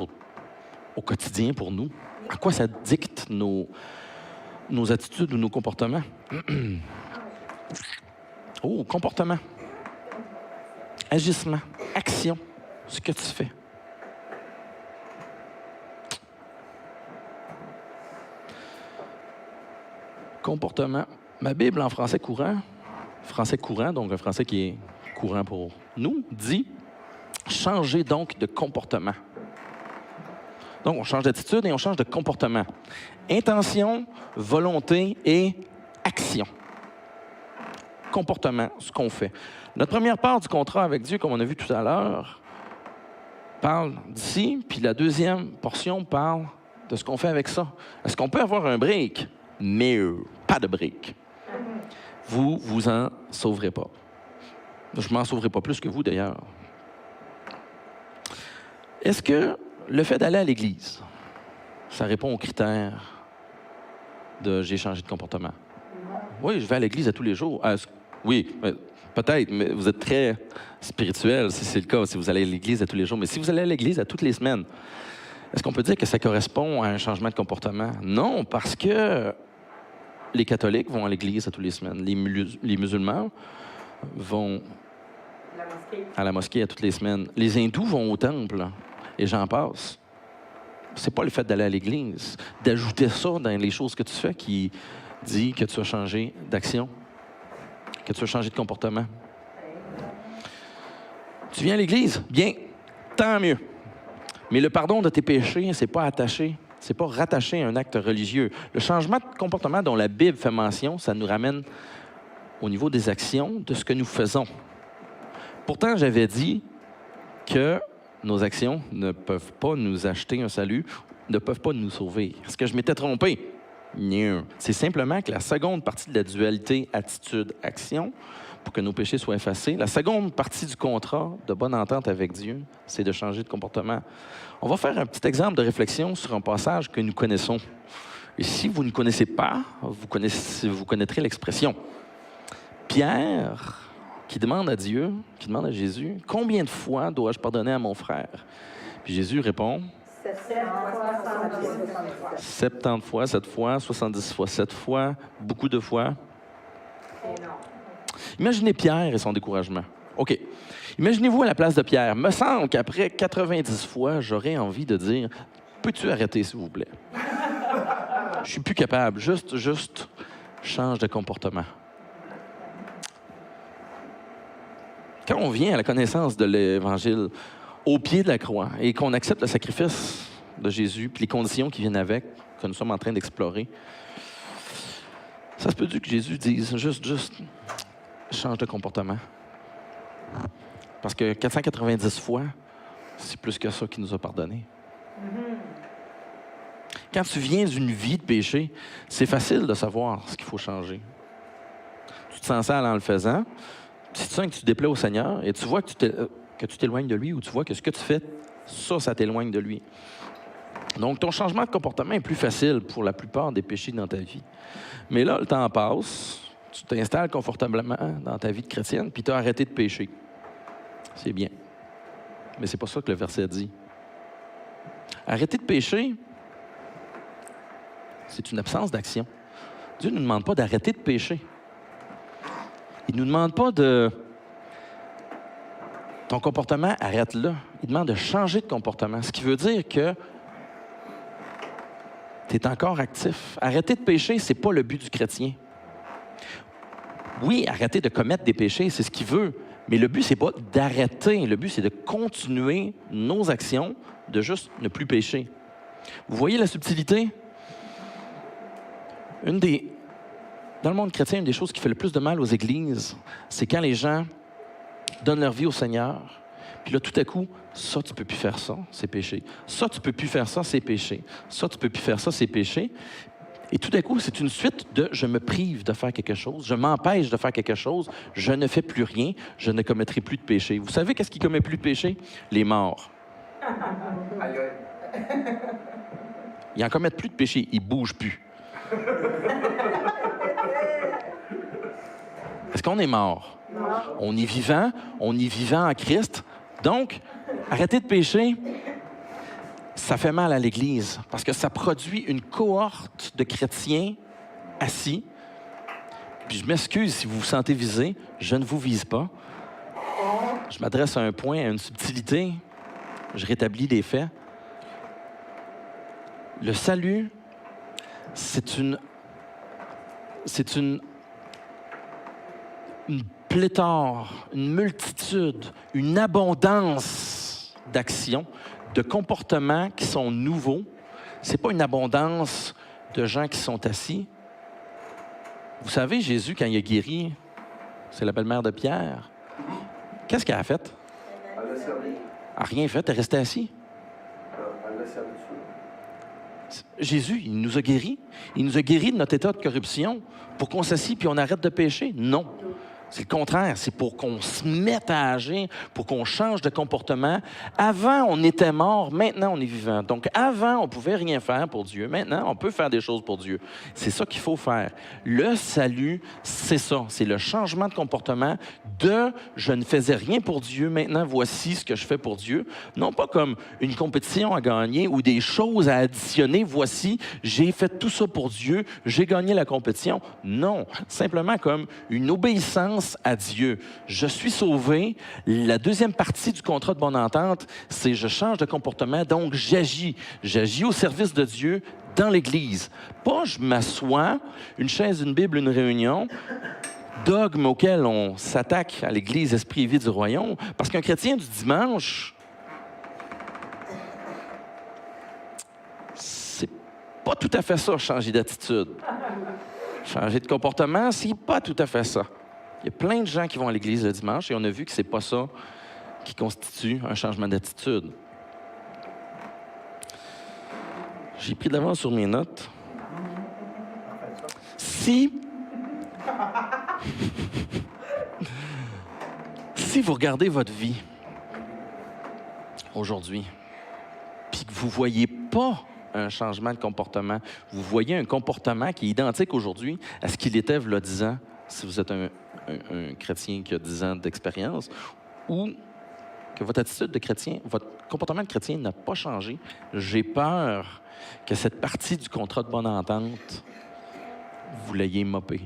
au quotidien pour nous? À quoi ça dicte nos attitudes ou nos comportements? Oh, comportement. Agissement. Action. Ce que tu fais. Comportement. Ma Bible en français courant, donc un français qui est courant pour nous, dit « Changez donc de comportement ». Donc, on change d'attitude et on change de comportement. Intention, volonté et action. Comportement, ce qu'on fait. Notre première part du contrat avec Dieu, comme on a vu tout à l'heure, parle d'ici, puis la deuxième portion parle de ce qu'on fait avec ça. Est-ce qu'on peut avoir un break? Mais pas de break. Vous en sauverez pas. Je m'en sauverai pas plus que vous, d'ailleurs. Est-ce que le fait d'aller à l'Église, ça répond aux critères de « j'ai changé de comportement ». Oui, je vais à l'Église à tous les jours. Oui, peut-être, mais vous êtes très spirituel si c'est le cas, si vous allez à l'Église à tous les jours. Mais si vous allez à l'Église à toutes les semaines, est-ce qu'on peut dire que ça correspond à un changement de comportement? Non, parce que les catholiques vont à l'Église à toutes les semaines. Les musulmans vont à la mosquée à toutes les semaines. Les hindous vont au temple. Et j'en passe. C'est pas le fait d'aller à l'Église, d'ajouter ça dans les choses que tu fais qui dit que tu as changé d'action, que tu as changé de comportement. Tu viens à l'Église? Bien, tant mieux. Mais le pardon de tes péchés, c'est pas rattaché à un acte religieux. Le changement de comportement dont la Bible fait mention, ça nous ramène au niveau des actions, de ce que nous faisons. Pourtant, j'avais dit que nos actions ne peuvent pas nous acheter un salut, ne peuvent pas nous sauver. Est-ce que je m'étais trompé? Non. C'est simplement que la seconde partie de la dualité attitude-action, pour que nos péchés soient effacés, la seconde partie du contrat de bonne entente avec Dieu, c'est de changer de comportement. On va faire un petit exemple de réflexion sur un passage que nous connaissons. Et si vous ne connaissez pas, vous connaîtrez l'expression. Pierre, qui demande à Dieu, qui demande à Jésus, « Combien de fois dois-je pardonner à mon frère? » Puis Jésus répond, 70 fois, 7 fois, 70 fois, 7 fois, beaucoup de fois. Imaginez Pierre et son découragement. OK. Imaginez-vous à la place de Pierre. Me semble qu'après 90 fois, j'aurais envie de dire, « Peux-tu arrêter, s'il vous plaît? » Je suis plus capable. Juste change de comportement. Quand on vient à la connaissance de l'Évangile au pied de la croix et qu'on accepte le sacrifice de Jésus puis les conditions qui viennent avec, que nous sommes en train d'explorer, ça se peut-tu que Jésus dise juste, change de comportement? Parce que 490 fois, c'est plus que ça qu'il nous a pardonné. Quand tu viens d'une vie de péché, c'est facile de savoir ce qu'il faut changer. Tu te sens sale en le faisant. Si tu sens que tu te déplais au Seigneur et tu vois que tu t'éloignes de lui ou tu vois que ce que tu fais, ça t'éloigne de lui. Donc, ton changement de comportement est plus facile pour la plupart des péchés dans ta vie. Mais là, le temps passe, tu t'installes confortablement dans ta vie de chrétienne, puis tu as arrêté de pécher. C'est bien. Mais c'est pas ça que le verset dit. Arrêter de pécher, c'est une absence d'action. Dieu ne nous demande pas d'arrêter de pécher. Il ne nous demande pas de... Ton comportement, arrête-le. Il demande de changer de comportement. Ce qui veut dire que tu es encore actif. Arrêter de pécher, ce n'est pas le but du chrétien. Oui, arrêter de commettre des péchés, c'est ce qu'il veut. Mais le but, ce n'est pas d'arrêter. Le but, c'est de continuer nos actions, de juste ne plus pécher. Vous voyez la subtilité? Dans le monde chrétien, une des choses qui fait le plus de mal aux églises, c'est quand les gens donnent leur vie au Seigneur, puis là, tout à coup, ça, tu ne peux plus faire ça, c'est péché. Ça, tu ne peux plus faire ça, c'est péché. Ça, tu ne peux plus faire ça, c'est péché. Et tout à coup, c'est une suite de « je me prive de faire quelque chose, je m'empêche de faire quelque chose, je ne fais plus rien, je ne commettrai plus de péché ». Vous savez qu'est-ce qui commet plus de péché? Les morts. Ils n'en commettent plus de péché, ils ne bougent plus. Est-ce qu'on est mort? Non. On est vivant en Christ. Donc, arrêter de pécher, ça fait mal à l'Église parce que ça produit une cohorte de chrétiens assis. Puis je m'excuse si vous vous sentez visé, je ne vous vise pas. Je m'adresse à un point, à une subtilité. Je rétablis les faits. Le salut, c'est une pléthore, une multitude, une abondance d'actions, de comportements qui sont nouveaux. Ce n'est pas une abondance de gens qui sont assis. Vous savez, Jésus, quand il a guéri, c'est la belle-mère de Pierre, qu'est-ce qu'elle a fait? Elle l'a servi. Elle n'a rien fait, elle est restée assise. Elle l'a servi dessus. Jésus, il nous a guéris. Il nous a guéris de notre état de corruption pour qu'on s'assied puis on arrête de pécher. Non. C'est le contraire. C'est pour qu'on se mette à agir, pour qu'on change de comportement. Avant, on était mort. Maintenant, on est vivant. Donc, avant, on ne pouvait rien faire pour Dieu. Maintenant, on peut faire des choses pour Dieu. C'est ça qu'il faut faire. Le salut, c'est ça. C'est le changement de comportement de « je ne faisais rien pour Dieu, maintenant, voici ce que je fais pour Dieu ». Non pas comme une compétition à gagner ou des choses à additionner. Voici, j'ai fait tout ça pour Dieu, j'ai gagné la compétition. Non, simplement comme une obéissance à Dieu. Je suis sauvé. La deuxième partie du contrat de bonne entente, c'est je change de comportement, donc j'agis. J'agis au service de Dieu dans l'Église. Pas je m'assois, une chaise, une Bible, une réunion, dogme auquel on s'attaque à l'Église Esprit et Vie du Royaume, parce qu'un chrétien du dimanche, c'est pas tout à fait ça, changer d'attitude. Changer de comportement, c'est pas tout à fait ça. Il y a plein de gens qui vont à l'église le dimanche et on a vu que c'est pas ça qui constitue un changement d'attitude. J'ai pris d'avance sur mes notes. Si vous regardez votre vie aujourd'hui, puis que vous ne voyez pas un changement de comportement, vous voyez un comportement qui est identique aujourd'hui à ce qu'il était il y a 10 ans, si vous êtes un chrétien qui a 10 ans d'expérience, ou que votre attitude de chrétien, votre comportement de chrétien n'a pas changé, j'ai peur que cette partie du contrat de bonne entente, vous l'ayez mopé.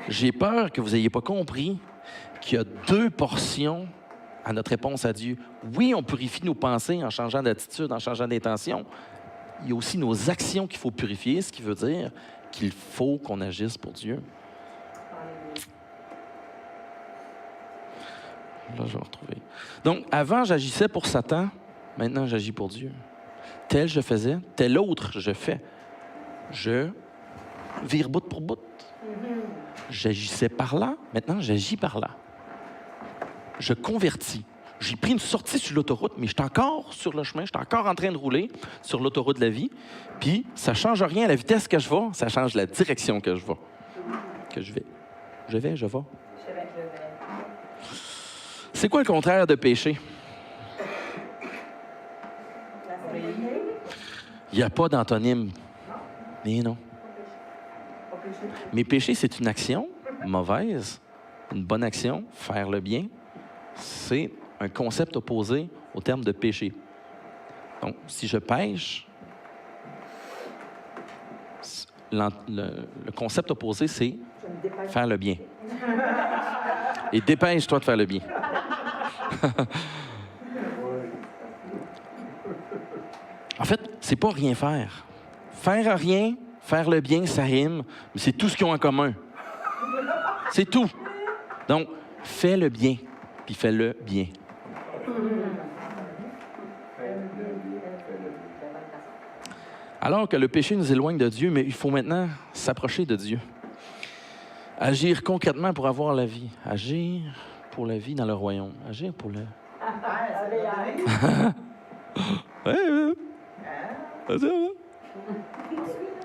J'ai peur que vous n'ayez pas compris qu'il y a 2 portions à notre réponse à Dieu. Oui, on purifie nos pensées en changeant d'attitude, en changeant d'intention. Il y a aussi nos actions qu'il faut purifier, ce qui veut dire qu'il faut qu'on agisse pour Dieu. Là, je vais retrouver. Donc, avant, j'agissais pour Satan. Maintenant, j'agis pour Dieu. Tel je faisais, tel autre je fais. Je vire bout pour bout. J'agissais par là. Maintenant, j'agis par là. Je convertis. J'ai pris une sortie sur l'autoroute, mais je suis encore sur le chemin. Je suis encore en train de rouler sur l'autoroute de la vie. Puis, ça ne change rien à la vitesse que je vais. Ça change la direction que je vais. Je vais. Je vais. Je vais. C'est quoi le contraire de péché? Il n'y a pas d'antonyme. Mais non. Mais péché, c'est une action mauvaise, une bonne action, faire le bien. C'est un concept opposé au terme de péché. Donc, si je pêche, le concept opposé, c'est faire le bien. Et dépêche-toi de faire le bien. En fait, c'est pas rien faire. Faire rien, faire le bien, ça rime, mais c'est tout ce qu'ils ont en commun. C'est tout. Donc, fais le bien, puis fais-le bien. Alors que le péché nous éloigne de Dieu, mais il faut maintenant s'approcher de Dieu. Agir concrètement pour avoir la vie. Agir pour la vie dans le royaume. Agir pour le...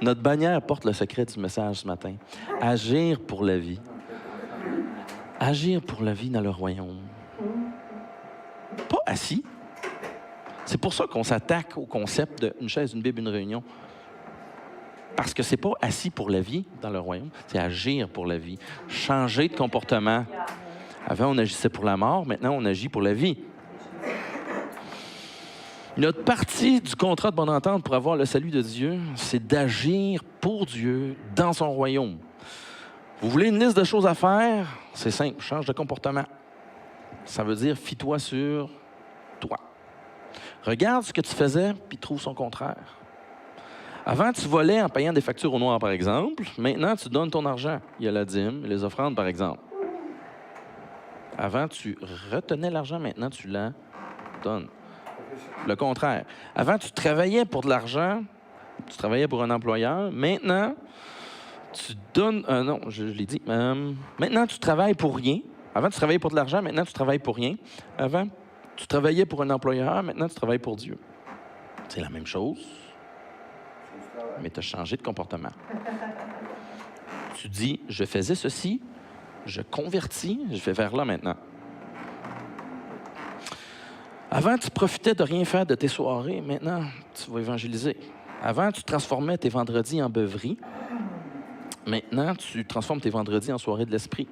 Notre bannière porte le secret du message ce matin. Agir pour la vie. Agir pour la vie dans le royaume. Pas assis. C'est pour ça qu'on s'attaque au concept d'une chaise, une Bible, une réunion. Parce que c'est pas assis pour la vie dans le royaume, c'est agir pour la vie. Changer de comportement. Avant, on agissait pour la mort, maintenant, on agit pour la vie. Notre partie du contrat de bonne entente pour avoir le salut de Dieu, c'est d'agir pour Dieu dans son royaume. Vous voulez une liste de choses à faire? C'est simple, change de comportement. Ça veut dire, fie-toi sur toi. Regarde ce que tu faisais, puis trouve son contraire. Avant, tu volais en payant des factures au noir, par exemple. Maintenant, tu donnes ton argent. Il y a la dîme, les offrandes, par exemple. Avant, tu retenais l'argent. Maintenant, tu la donnes. Le contraire. Avant, tu travaillais pour de l'argent. Tu travaillais pour un employeur. Maintenant, tu donnes... non, je l'ai dit. Maintenant, tu travailles pour rien. Avant, tu travaillais pour de l'argent. Maintenant, tu travailles pour rien. Avant, tu travaillais pour un employeur. Maintenant, tu travailles pour Dieu. C'est la même chose. Mais tu as changé de comportement. Tu dis, je faisais ceci, je convertis, je vais vers là maintenant. Avant, tu profitais de rien faire de tes soirées. Maintenant, tu vas évangéliser. Avant, tu transformais tes vendredis en beuverie. Maintenant, tu transformes tes vendredis en soirée de l'esprit.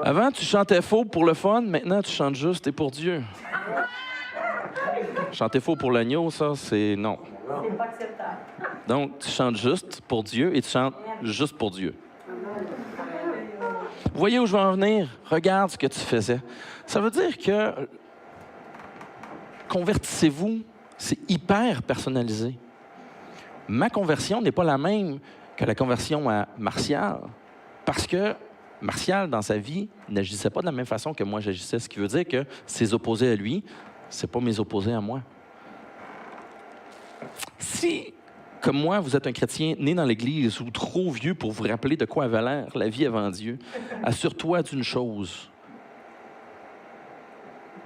Avant, tu chantais faux pour le fun. Maintenant, tu chantes juste et pour Dieu. Chanter faux pour l'agneau, ça, c'est non. C'est pas acceptable. Donc, tu chantes juste pour Dieu et tu chantes juste pour Dieu. Vous voyez où je veux en venir? Regarde ce que tu faisais. Ça veut dire que convertissez-vous, c'est hyper personnalisé. Ma conversion n'est pas la même que la conversion à Martial, parce que Martial, dans sa vie, n'agissait pas de la même façon que moi j'agissais, ce qui veut dire que ses opposés à lui, c'est pas mes opposés à moi. Si, comme moi, vous êtes un chrétien né dans l'Église ou trop vieux pour vous rappeler de quoi avait l'air la vie avant Dieu, assure-toi d'une chose.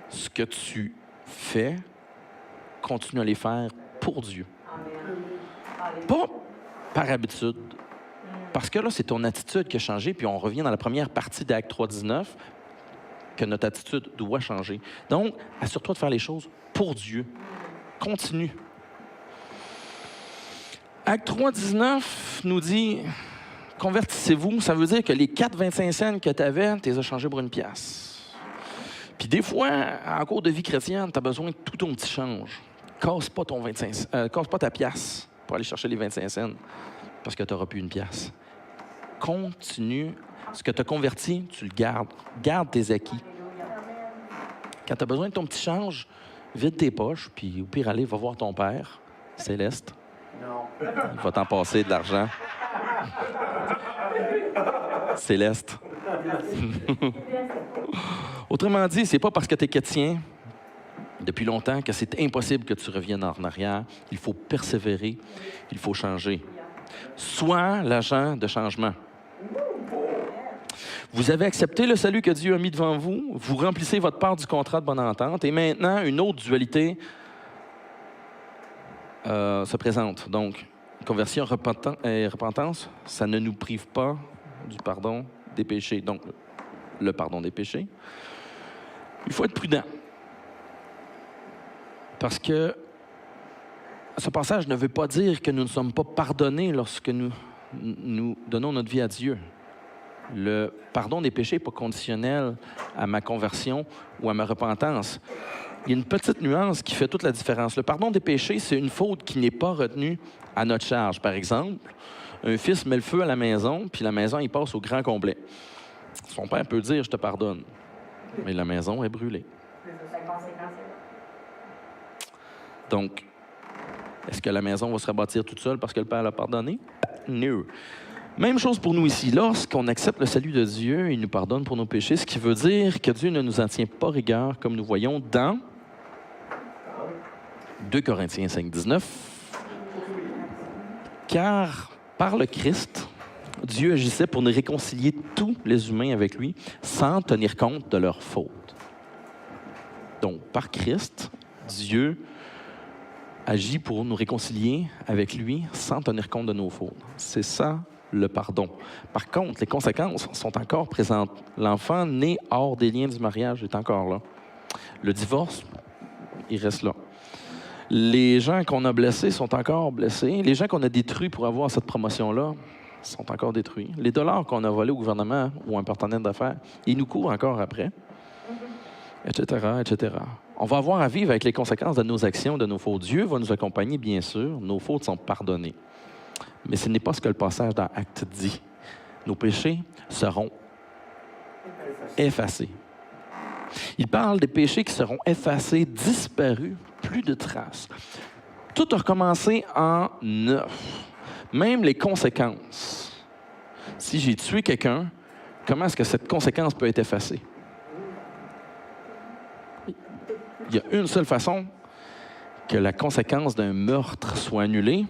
Ce que tu fais, continue à les faire pour Dieu. Pas par habitude. Parce que là, c'est ton attitude qui a changé, puis on revient dans la première partie d'Actes 3.19, que notre attitude doit changer. Donc, assure-toi de faire les choses pour Dieu. Continue. Acte 3.19 nous dit, convertissez-vous, ça veut dire que les 4,25 cents que tu avais, tu les as changés pour une pièce. Puis des fois, en cours de vie chrétienne, tu as besoin de tout ton petit change. Casse pas ta pièce pour aller chercher les 25 cents, parce que tu n'auras plus une pièce. Continue. Ce que tu as converti, tu le gardes. Garde tes acquis. Quand tu as besoin de ton petit change, vide tes poches, puis au pire, allez, va voir ton Père céleste. Il va t'en passer de l'argent. Céleste. Autrement dit, c'est pas parce que tu es chrétien depuis longtemps que c'est impossible que tu reviennes en arrière. Il faut persévérer, il faut changer. Sois l'agent de changement. Vous avez accepté le salut que Dieu a mis devant vous, vous remplissez votre part du contrat de bonne entente, et maintenant, une autre dualité se présente. Donc, conversion et repentance, ça ne nous prive pas du pardon des péchés. Donc, le pardon des péchés. Il faut être prudent. Parce que ce passage ne veut pas dire que nous ne sommes pas pardonnés lorsque nous donnons notre vie à Dieu. Le pardon des péchés n'est pas conditionnel à ma conversion ou à ma repentance. Il y a une petite nuance qui fait toute la différence. Le pardon des péchés, c'est une faute qui n'est pas retenue à notre charge. Par exemple, un fils met le feu à la maison, puis la maison, il passe au grand complet. Son père peut dire « je te pardonne », mais la maison est brûlée. Donc, est-ce que la maison va se rebâtir toute seule parce que le père l'a pardonné? Non. Même chose pour nous ici. Lorsqu'on accepte le salut de Dieu, il nous pardonne pour nos péchés, ce qui veut dire que Dieu ne nous en tient pas rigueur, comme nous voyons dans 2 Corinthiens 5, 19. Car par le Christ, Dieu agissait pour nous réconcilier tous les humains avec lui, sans tenir compte de leurs fautes. Donc, par Christ, Dieu agit pour nous réconcilier avec lui, sans tenir compte de nos fautes. C'est ça, le pardon. Par contre, les conséquences sont encore présentes. L'enfant né hors des liens du mariage est encore là. Le divorce, il reste là. Les gens qu'on a blessés sont encore blessés. Les gens qu'on a détruits pour avoir cette promotion-là sont encore détruits. Les dollars qu'on a volés au gouvernement ou à un partenaire d'affaires, ils nous courent encore après, etc., etc. On va avoir à vivre avec les conséquences de nos actions, de nos fautes. Dieu va nous accompagner, bien sûr. Nos fautes sont pardonnées. Mais ce n'est pas ce que le passage dans Actes dit. Nos péchés seront effacés. Il parle des péchés qui seront effacés, disparus, plus de traces. Tout a recommencé en neuf. Même les conséquences. Si j'ai tué quelqu'un, comment est-ce que cette conséquence peut être effacée? Il y a une seule façon que la conséquence d'un meurtre soit annulée,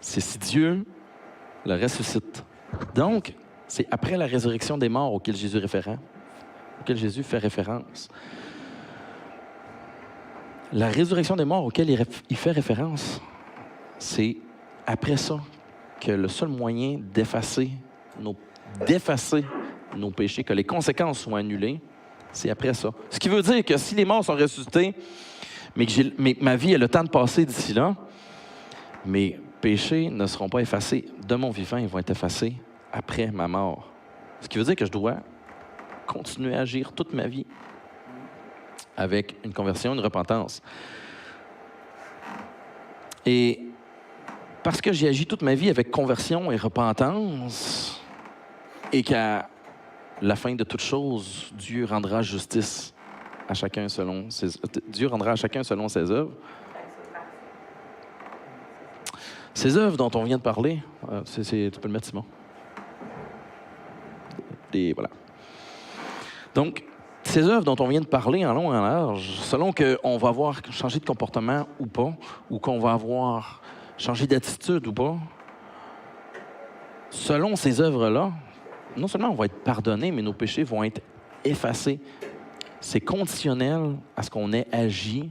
c'est si Dieu le ressuscite. Donc, c'est après la résurrection des morts auquel Jésus fait référence. La résurrection des morts auquel il fait référence, c'est après ça que le seul moyen d'effacer nos péchés, que les conséquences soient annulées, c'est après ça. Ce qui veut dire que si les morts sont ressuscités, mais que ma vie a le temps de passer d'ici là, mes péchés ne seront pas effacés de mon vivant, ils vont être effacés après ma mort. Ce qui veut dire que je dois continuer à agir toute ma vie avec une conversion, une repentance. Et parce que j'ai agi toute ma vie avec conversion et repentance, et qu'à la fin de toute chose, Dieu rendra justice à chacun selon Dieu rendra à chacun selon ses œuvres. Ces œuvres dont on vient de parler, tu peux le mettre, Simon. Voilà. Donc, ces œuvres dont on vient de parler en long et en large, selon qu'on va avoir changé de comportement ou pas, ou qu'on va avoir changé d'attitude ou pas, selon ces œuvres-là, non seulement on va être pardonné, mais nos péchés vont être effacés. C'est conditionnel à ce qu'on ait agi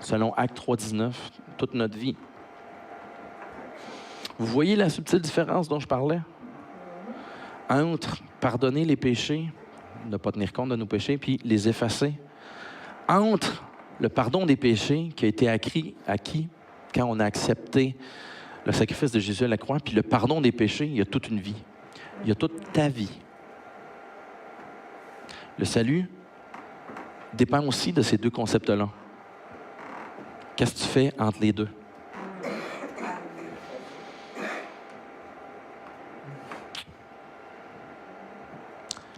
selon Acte 3.19 toute notre vie. Vous voyez la subtile différence dont je parlais? Entre pardonner les péchés, ne pas tenir compte de nos péchés, puis les effacer. Entre le pardon des péchés qui a été acquis quand on a accepté le sacrifice de Jésus à la croix, puis le pardon des péchés, il y a toute une vie. Il y a toute ta vie. Le salut dépend aussi de ces deux concepts-là. Qu'est-ce que tu fais entre les deux?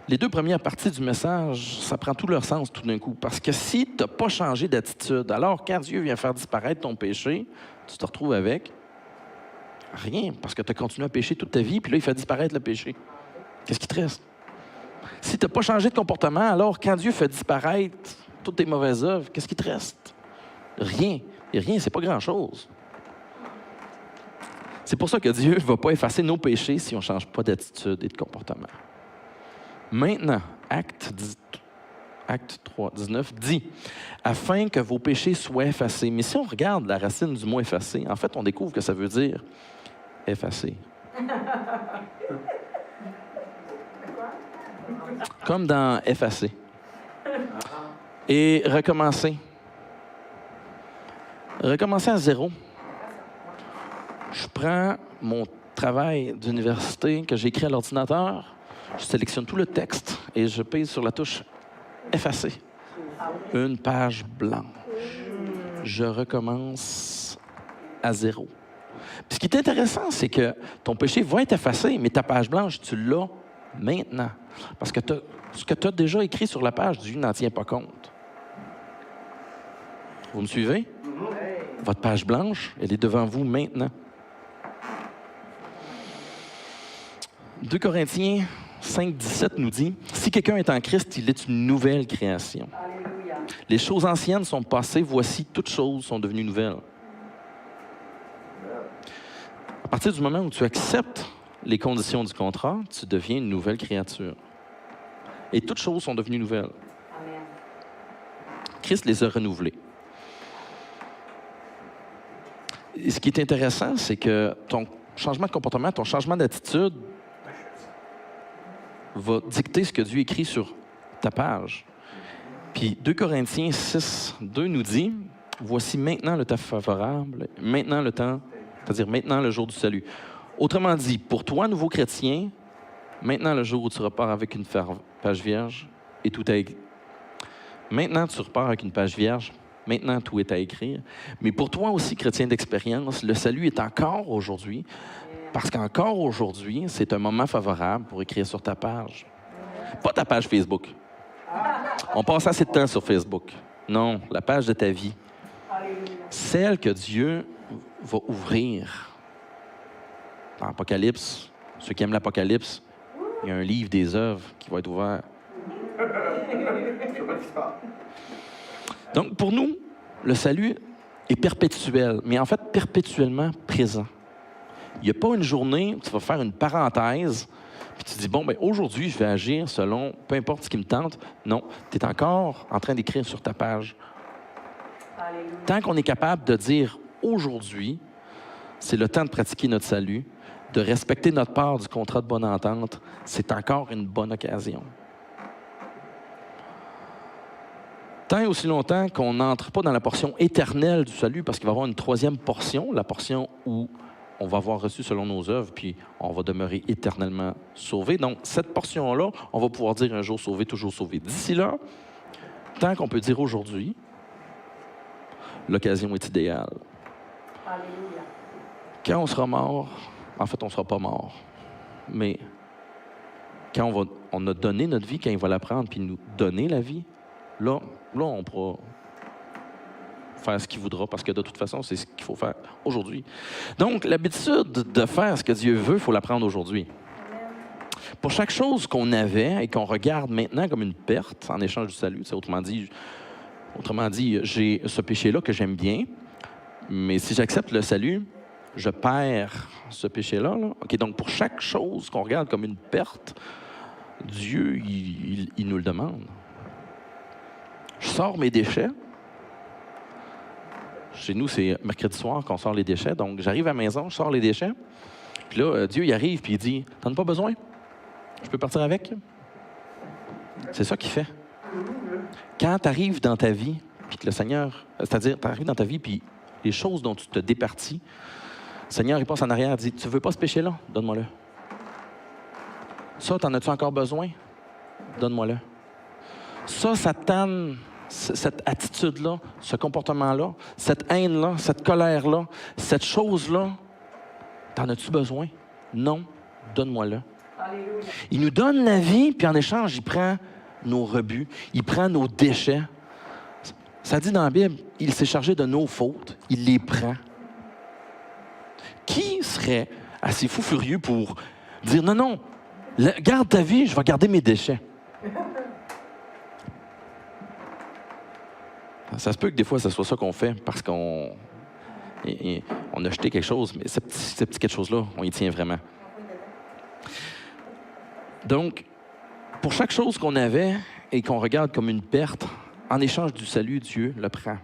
Les deux premières parties du message, ça prend tout leur sens tout d'un coup. Parce que si tu n'as pas changé d'attitude, alors quand Dieu vient faire disparaître ton péché, tu te retrouves avec rien. Parce que tu as continué à pécher toute ta vie, puis là, il fait disparaître le péché. Qu'est-ce qui te reste? Si tu n'as pas changé de comportement, alors quand Dieu fait disparaître toutes tes mauvaises œuvres, qu'est-ce qui te reste? Rien. Et rien, c'est pas grand-chose. C'est pour ça que Dieu ne va pas effacer nos péchés si on ne change pas d'attitude et de comportement. Maintenant, Acte 3, 19 dit « Afin que vos péchés soient effacés ». Mais si on regarde la racine du mot « effacer », en fait, on découvre que ça veut dire « effacer ». Comme dans « effacer ». Et recommencer. Recommencer à zéro. Je prends mon travail d'université que j'ai écrit à l'ordinateur, je sélectionne tout le texte et je pèse sur la touche « Effacer ». Une page blanche. Je recommence à zéro. Puis ce qui est intéressant, c'est que ton péché va être effacé, mais ta page blanche, tu l'as maintenant. Parce que ce que tu as déjà écrit sur la page, Dieu n'en tient pas compte. Vous me suivez? Votre page blanche, elle est devant vous maintenant. 2 Corinthiens 5, 17 nous dit « Si quelqu'un est en Christ, il est une nouvelle création. Alléluia. Les choses anciennes sont passées, voici, toutes choses sont devenues nouvelles. » À partir du moment où tu acceptes les conditions du contrat, tu deviens une nouvelle créature. Et toutes choses sont devenues nouvelles. Amen. Christ les a renouvelées. Et ce qui est intéressant, c'est que ton changement de comportement, ton changement d'attitude va dicter ce que Dieu écrit sur ta page. Puis 2 Corinthiens 6, 2 nous dit « Voici maintenant le temps favorable, maintenant le temps, c'est-à-dire maintenant le jour du salut. » Autrement dit, pour toi, nouveau chrétien, maintenant le jour où tu repars avec une page vierge et tout à écrire. Maintenant, tu repars avec une page vierge. Maintenant, tout est à écrire. Mais pour toi aussi, chrétien d'expérience, le salut est encore aujourd'hui. Parce qu'encore aujourd'hui, c'est un moment favorable pour écrire sur ta page. Pas ta page Facebook. On passe assez de temps sur Facebook. Non, la page de ta vie. Celle que Dieu va ouvrir. Dans l'Apocalypse, ceux qui aiment l'Apocalypse, il y a un livre des œuvres qui va être ouvert. Donc, pour nous, le salut est perpétuel, mais en fait, perpétuellement présent. Il n'y a pas une journée où tu vas faire une parenthèse, puis tu dis, bon, ben aujourd'hui, je vais agir selon peu importe ce qui me tente. Non, tu es encore en train d'écrire sur ta page. Alléluia. Tant qu'on est capable de dire, aujourd'hui, c'est le temps de pratiquer notre salut, de respecter notre part du contrat de bonne entente, c'est encore une bonne occasion. Tant et aussi longtemps qu'on n'entre pas dans la portion éternelle du salut, parce qu'il va y avoir une troisième portion, la portion où on va avoir reçu selon nos œuvres, puis on va demeurer éternellement sauvé. Donc, cette portion-là, on va pouvoir dire un jour sauvé, toujours sauvé. D'ici là, tant qu'on peut dire aujourd'hui, l'occasion est idéale. Alléluia. Quand on sera mort, en fait, on ne sera pas mort. Mais quand on a donné notre vie, quand il va la prendre, puis nous donner la vie, là, on pourra faire ce qu'il voudra, parce que de toute façon, c'est ce qu'il faut faire aujourd'hui. Donc, l'habitude de faire ce que Dieu veut, il faut la prendre aujourd'hui. Pour chaque chose qu'on avait et qu'on regarde maintenant comme une perte en échange du salut, c'est autrement dit, j'ai ce péché-là que j'aime bien, mais si j'accepte le salut, je perds ce péché-là. Là. OK, donc, pour chaque chose qu'on regarde comme une perte, Dieu, il nous le demande. Je sors mes déchets. Chez nous, c'est mercredi soir qu'on sort les déchets. Donc, j'arrive à la maison, je sors les déchets. Puis là, Dieu, il arrive puis il dit, « T'en as pas besoin? Je peux partir avec? » C'est ça qu'il fait. Quand tu arrives dans ta vie, puis que le Seigneur... C'est-à-dire, tu arrives dans ta vie, puis les choses dont tu te départis, le Seigneur, il passe en arrière et dit, « Tu veux pas ce péché-là? Donne-moi-le. Ça, t'en as-tu encore besoin? Donne-moi-le. Ça te tanne, cette attitude-là, ce comportement-là, cette haine-là, cette colère-là, cette chose-là, t'en as-tu besoin? Non, donne-moi-le. Alléluia. Il nous donne la vie, puis en échange, il prend nos rebuts, il prend nos déchets. Ça dit dans la Bible, il s'est chargé de nos fautes, il les prend. Qui serait assez fou furieux pour dire, non, garde ta vie, je vais garder mes déchets? Ça se peut que des fois, ce soit ça qu'on fait parce qu'on on a jeté quelque chose, mais ce petit quelque chose-là, on y tient vraiment. Donc, pour chaque chose qu'on avait et qu'on regarde comme une perte, en échange du salut, Dieu le prend.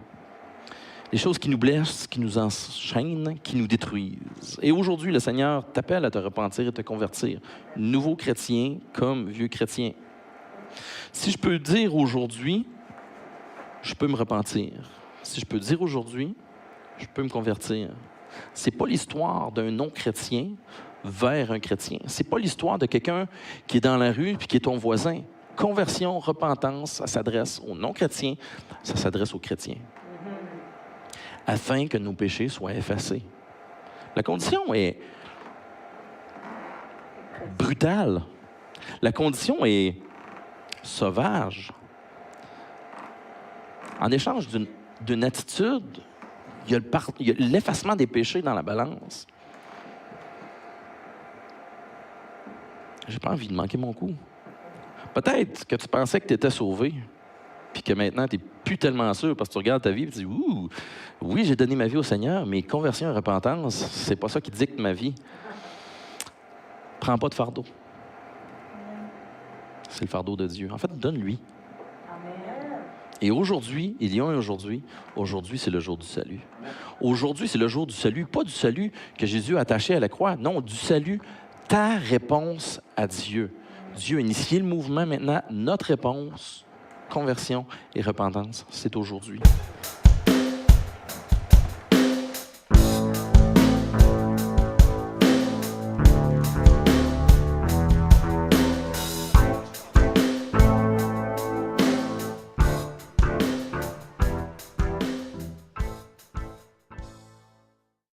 Les choses qui nous blessent, qui nous enchaînent, qui nous détruisent. Et aujourd'hui, le Seigneur t'appelle à te repentir et te convertir. Nouveau chrétien comme vieux chrétien. Si je peux dire aujourd'hui, je peux me repentir. Si je peux dire aujourd'hui, je peux me convertir. C'est pas l'histoire d'un non-chrétien vers un chrétien. C'est pas l'histoire de quelqu'un qui est dans la rue puis qui est ton voisin. Conversion, repentance, ça s'adresse aux non-chrétiens, ça s'adresse aux chrétiens. Afin que nos péchés soient effacés. La condition est brutale. La condition est sauvage. En échange d'une attitude, il y a l'effacement des péchés dans la balance. J'ai pas envie de manquer mon coup. Peut-être que tu pensais que tu étais sauvé, puis que maintenant, tu n'es plus tellement sûr parce que tu regardes ta vie et tu dis « Ouh, oui, j'ai donné ma vie au Seigneur, mais conversion et repentance, c'est pas ça qui dicte ma vie. » Prends pas de fardeau. C'est le fardeau de Dieu. En fait, donne-lui. Et aujourd'hui, il y a un aujourd'hui, c'est le jour du salut. Aujourd'hui, c'est le jour du salut, pas du salut que Jésus a attaché à la croix, non, du salut, ta réponse à Dieu. Dieu a initié le mouvement, maintenant, notre réponse, conversion et repentance, c'est aujourd'hui.